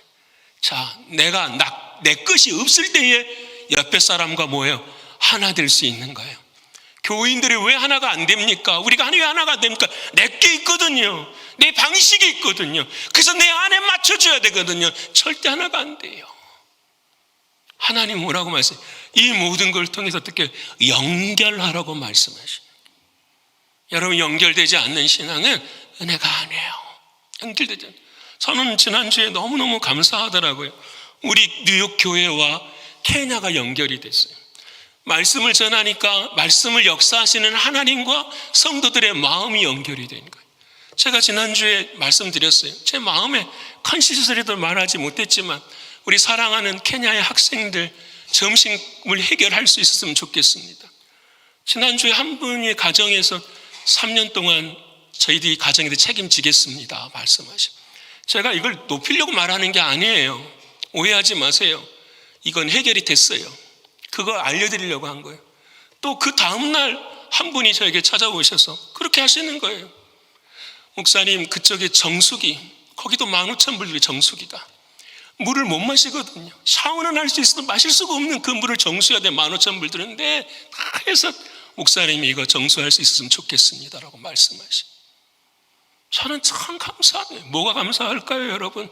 Speaker 1: 자, 내 것이 없을 때에 옆에 사람과 뭐예요? 하나 될 수 있는 거예요. 교인들이 왜 하나가 안 됩니까? 우리가 왜 하나가 안 됩니까? 내게 있거든요. 내 방식이 있거든요. 그래서 내 안에 맞춰줘야 되거든요. 절대 하나가 안 돼요. 하나님 뭐라고 말씀해요? 이 모든 걸 통해서 어떻게 연결하라고 말씀하시는 거예요. 여러분, 연결되지 않는 신앙은 은혜가 아니에요. 연결되지 않아요. 저는 지난주에 너무너무 감사하더라고요. 우리 뉴욕 교회와 케냐가 연결이 됐어요. 말씀을 전하니까 말씀을 역사하시는 하나님과 성도들의 마음이 연결이 된 거예요. 제가 지난주에 말씀드렸어요. 제 마음에 컨시스리도 말하지 못했지만 우리 사랑하는 케냐의 학생들 점심을 해결할 수 있었으면 좋겠습니다. 지난주에 한 분의 가정에서 3년 동안 저희들이 가정에 책임지겠습니다 말씀하시고, 제가 이걸 높이려고 말하는 게 아니에요. 오해하지 마세요. 이건 해결이 됐어요. 그거 알려드리려고 한 거예요. 또 그 다음날 한 분이 저에게 찾아오셔서 그렇게 하시는 거예요. 목사님, 그쪽에 정수기, 거기도 15,000불들이 정수기다. 물을 못 마시거든요. 샤워는 할 수 있어도 마실 수가 없는 그 물을 정수해야 돼. 15,000불 드는데 다 해서 목사님이 이거 정수할 수 있었으면 좋겠습니다라고 말씀하시. 저는 참 감사해요. 뭐가 감사할까요, 여러분?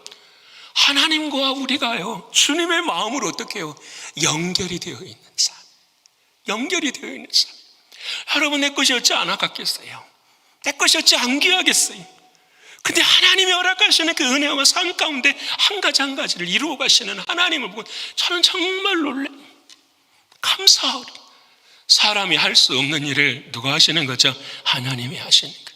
Speaker 1: 하나님과 우리가요, 주님의 마음으로 어떻게 해요? 연결이 되어 있는 삶. 연결이 되어 있는 삶. 여러분, 내 것이 어찌 안 아깝겠어요? 내 것이 어찌 안 귀하겠어요? 근데 하나님이 허락하시는 그 은혜와 삶 가운데 한 가지 한 가지를 이루어 가시는 하나님을 보고 저는 정말 놀래요. 감사하고, 사람이 할 수 없는 일을 누가 하시는 거죠? 하나님이 하시는 거예요.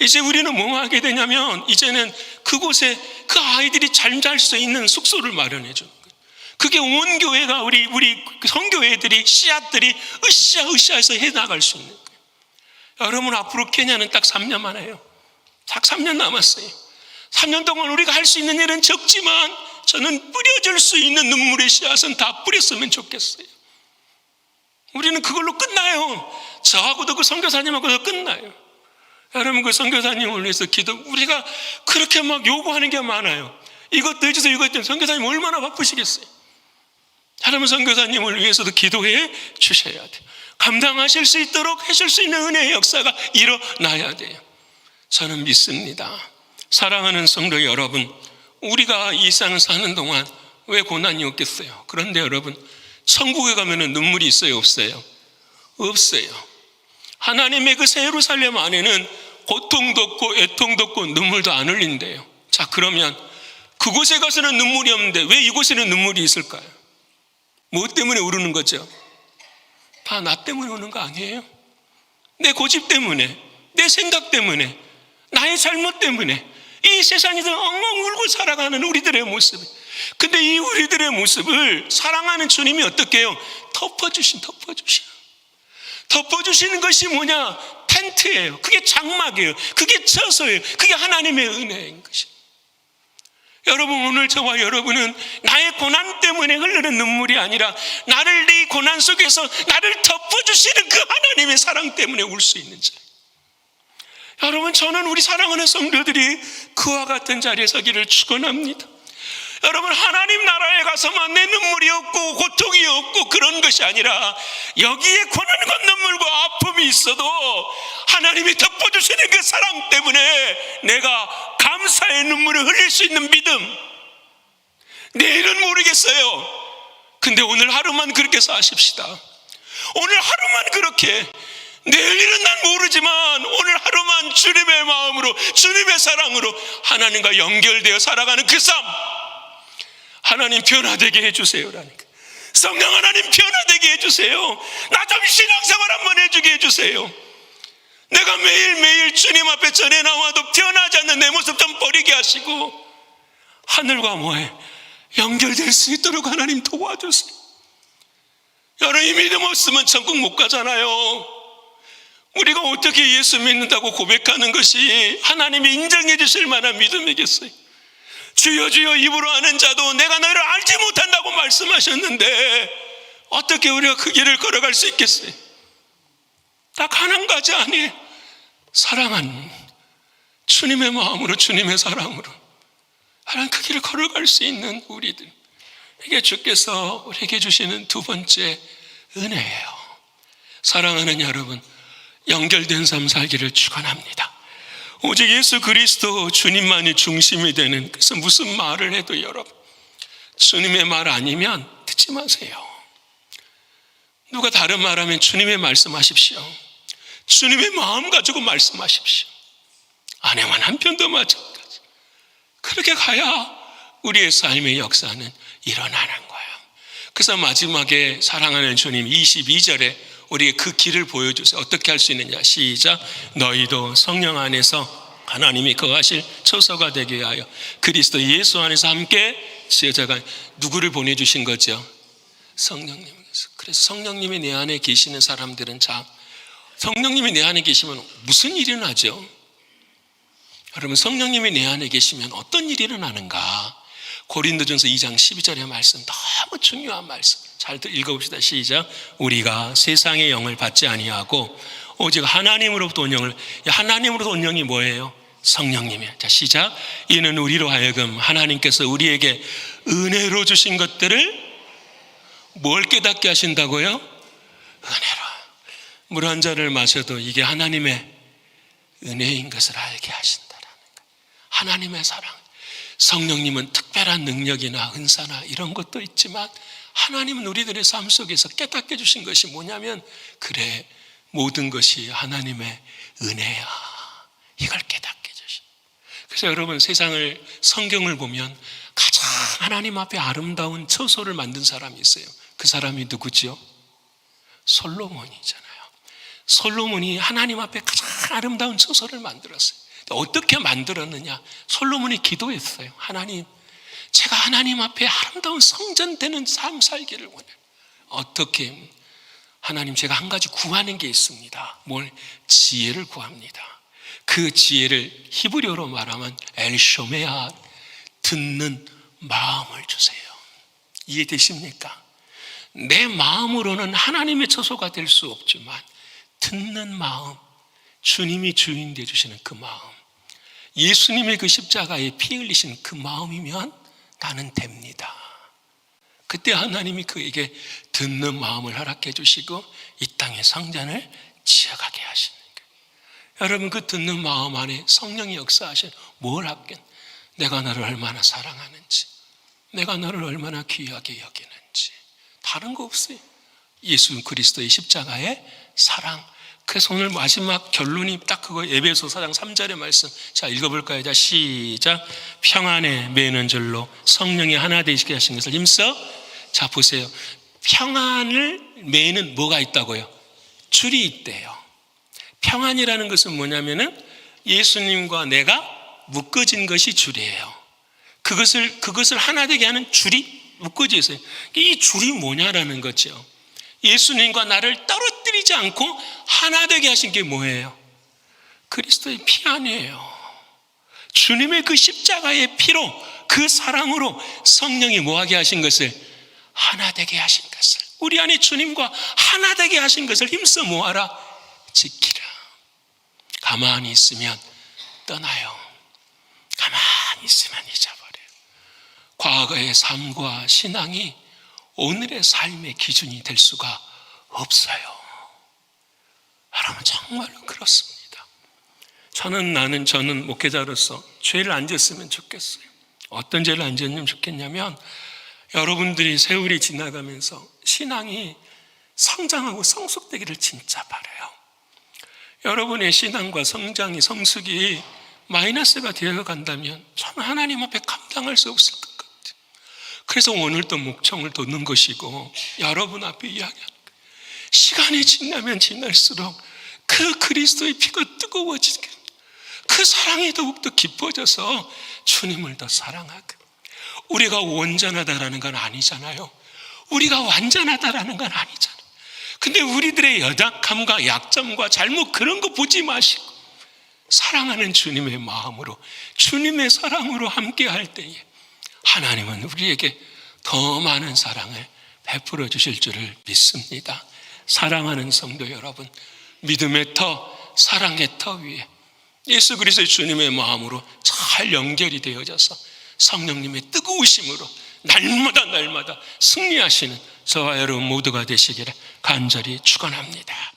Speaker 1: 이제 우리는 뭐 하게 되냐면 이제는 그곳에 그 아이들이 잘 잘 수 있는 숙소를 마련해 주는 거예요. 그게 온 교회가 우리 성교회들이 씨앗들이 으쌰으쌰해서 해나갈 수 있는 거예요. 여러분, 앞으로 케냐는 딱 3년 만에요. 딱 3년 남았어요. 3년 동안 우리가 할 수 있는 일은 적지만 저는 뿌려질 수 있는 눈물의 씨앗은 다 뿌렸으면 좋겠어요. 우리는 그걸로 끝나요. 저하고도 그 선교사님하고도 끝나요. 여러분, 그 선교사님을 위해서 우리가 그렇게 막 요구하는 게 많아요. 이것도 해주세요, 이것도 해주세요. 선교사님 얼마나 바쁘시겠어요. 여러분, 선교사님을 위해서도 기도해 주셔야 돼요. 감당하실 수 있도록 하실 수 있는 은혜의 역사가 일어나야 돼요. 저는 믿습니다. 사랑하는 성도 여러분, 우리가 이 세상을 사는 동안 왜 고난이 없겠어요? 그런데 여러분, 천국에 가면 눈물이 있어요, 없어요? 없어요. 하나님의 그 새 예루살렘 안에는 고통도 없고 애통도 없고 눈물도 안 흘린대요. 자, 그러면 그곳에 가서는 눈물이 없는데 왜 이곳에는 눈물이 있을까요? 뭐 때문에 우르는 거죠? 다 나 때문에 우는 거 아니에요? 내 고집 때문에, 내 생각 때문에, 나의 잘못 때문에 이 세상에서 엉엉 울고 살아가는 우리들의 모습. 근데 이 우리들의 모습을 사랑하는 주님이 어떻게 해요? 덮어주시는 것이 뭐냐? 텐트예요. 그게 장막이에요. 그게 처소예요. 그게 하나님의 은혜인 것이에요. 여러분, 오늘 저와 여러분은 나의 고난 때문에 흐르는 눈물이 아니라 나를 이 고난 속에서 나를 덮어주시는 그 하나님의 사랑 때문에 울 수 있는 자예요. 여러분, 저는 우리 사랑하는 성도들이 그와 같은 자리에 서기를 축원합니다. 여러분, 하나님 나라에 가서만 내 눈물이 없고 고통이 없고 그런 것이 아니라 여기에 고난과 눈물과 아픔이 있어도 하나님이 덮어주시는 그 사랑 때문에 내가 감사의 눈물을 흘릴 수 있는 믿음. 내일은 모르겠어요. 근데 오늘 하루만 그렇게 사십시다. 오늘 하루만 그렇게. 내일은 난 모르지만 오늘 하루만 주님의 마음으로, 주님의 사랑으로 하나님과 연결되어 살아가는 그 삶, 하나님 변화되게 해주세요라니까. 성령 하나님 변화되게 해주세요. 나 좀 신앙생활 한번 해주게 해주세요. 내가 매일매일 주님 앞에 전해 나와도 변하지 않는 내 모습 좀 버리게 하시고 하늘과 뭐에 연결될 수 있도록 하나님 도와주세요. 여러분, 이 믿음 없으면 천국 못 가잖아요. 우리가 어떻게 예수 믿는다고 고백하는 것이 하나님이 인정해 주실 만한 믿음이겠어요? 주여 주여 입으로 아는 자도 내가 너를 알지 못한다고 말씀하셨는데 어떻게 우리가 그 길을 걸어갈 수 있겠어요? 딱 한 가지 아니에요. 사랑하는 주님의 마음으로, 주님의 사랑으로. 하나님 그 길을 걸어갈 수 있는 우리들에게 주께서 우리에게 주시는 두 번째 은혜예요. 사랑하는 여러분, 연결된 삶 살기를 축원합니다. 오직 예수 그리스도 주님만이 중심이 되는, 그래서 무슨 말을 해도 여러분 주님의 말 아니면 듣지 마세요. 누가 다른 말하면 주님의 말씀하십시오. 주님의 마음 가지고 말씀하십시오. 아내만 한편도 마찬가지. 그렇게 가야 우리의 삶의 역사는 일어나는 거예요. 그래서 마지막에 사랑하는 주님 22절에 우리에게 그 길을 보여주세요. 어떻게 할 수 있느냐. 시작. 너희도 성령 안에서 하나님이 거하실 처소가 되게 하여 그리스도 예수 안에서 함께 지어져가. 누구를 보내주신 거죠? 성령님. 그래서 성령님이 내 안에 계시는 사람들은 성령님이 내 안에 계시면 무슨 일이 일어나죠? 여러분, 성령님이 내 안에 계시면 어떤 일이 일어나는가? 고린도전서 2장 12절의 말씀, 너무 중요한 말씀. 잘 읽어봅시다. 시작. 우리가 세상의 영을 받지 아니하고 오직 하나님으로부터 온 영을. 하나님으로부터 온 영이 뭐예요? 성령님이에요. 자, 시작. 이는 우리로 하여금 하나님께서 우리에게 은혜로 주신 것들을 뭘 깨닫게 하신다고요? 은혜로. 물 한 잔을 마셔도 이게 하나님의 은혜인 것을 알게 하신다라는 거예요. 하나님의 사랑. 성령님은 특별한 능력이나 은사나 이런 것도 있지만 하나님은 우리들의 삶 속에서 깨닫게 해주신 것이 뭐냐면, 그래, 모든 것이 하나님의 은혜야. 이걸 깨닫게 해주신. 그래서 여러분, 성경을 보면 가장 하나님 앞에 아름다운 처소를 만든 사람이 있어요. 그 사람이 누구지요? 솔로몬이잖아요. 솔로몬이 하나님 앞에 가장 아름다운 처소를 만들었어요. 어떻게 만들었느냐? 솔로몬이 기도했어요. 하나님, 제가 하나님 앞에 아름다운 성전 되는 삶 살기를 원해요. 어떻게? 하나님, 제가 한 가지 구하는 게 있습니다. 뭘? 지혜를 구합니다. 그 지혜를 히브리어로 말하면 엘쇼메아, 듣는 마음을 주세요. 이해되십니까? 내 마음으로는 하나님의 처소가 될 수 없지만 듣는 마음, 주님이 주인 되어 주시는 그 마음, 예수님의 그 십자가에 피 흘리신 그 마음이면 나는 됩니다. 그때 하나님이 그에게 듣는 마음을 허락해 주시고 이 땅에 성전을 지어가게 하시는 거예요. 여러분, 그 듣는 마음 안에 성령이 역사하신 뭘 하겠? 내가 너를 얼마나 사랑하는지, 내가 너를 얼마나 귀하게 여기는지. 다른 거 없어요. 예수 그리스도의 십자가의 사랑. 그래서 오늘 마지막 결론이 딱 그거, 에베소 4장 3절의 말씀. 자, 읽어볼까요? 자, 시작. 평안에 매는 줄로 성령이 하나 되시게 하신 것을 힘써. 자, 보세요. 평안을 매는 뭐가 있다고요? 줄이 있대요. 평안이라는 것은 뭐냐면은 예수님과 내가 묶어진 것이 줄이에요. 그것을 하나 되게 하는 줄이 묶어져 있어요. 이 줄이 뭐냐라는 거죠. 예수님과 나를 떨어뜨리지 않고 하나 되게 하신 게 뭐예요? 그리스도의 피 아니에요. 주님의 그 십자가의 피로, 그 사랑으로 성령이 뭐하게 하신 것을? 하나 되게 하신 것을. 우리 안에 주님과 하나 되게 하신 것을 힘써 뭐하라? 지키라. 가만히 있으면 떠나요. 가만히 있으면 잊어버려요. 과거의 삶과 신앙이 오늘의 삶의 기준이 될 수가 없어요. 여러분, 정말로 그렇습니다. 저는 목회자로서 죄를 안 졌으면 좋겠어요. 어떤 죄를 안 졌으면 좋겠냐면, 여러분들이 세월이 지나가면서 신앙이 성장하고 성숙되기를 진짜 바라요. 여러분의 신앙과 성숙이 마이너스가 되어 간다면 저는 하나님 앞에 감당할 수 없을 것 같아요. 그래서 오늘도 목청을 돋는 것이고 여러분 앞에 이야기하는 거예요. 시간이 지나면 지날수록 그 그리스도의 피가 뜨거워지게, 그 사랑이 더욱더 깊어져서 주님을 더 사랑하고. 우리가 온전하다라는 건 아니잖아요. 우리가 완전하다라는 건 아니잖아요. 근데 우리들의 연약함과 약점과 잘못 그런 거 보지 마시고 사랑하는 주님의 마음으로, 주님의 사랑으로 함께 할 때에 하나님은 우리에게 더 많은 사랑을 베풀어 주실 줄을 믿습니다. 사랑하는 성도 여러분, 믿음의 터, 사랑의 터 위에 예수 그리스도의 주님의 마음으로 잘 연결이 되어져서 성령님의 뜨거우심으로 날마다 승리하시는 저와 여러분 모두가 되시기를 간절히 축원합니다.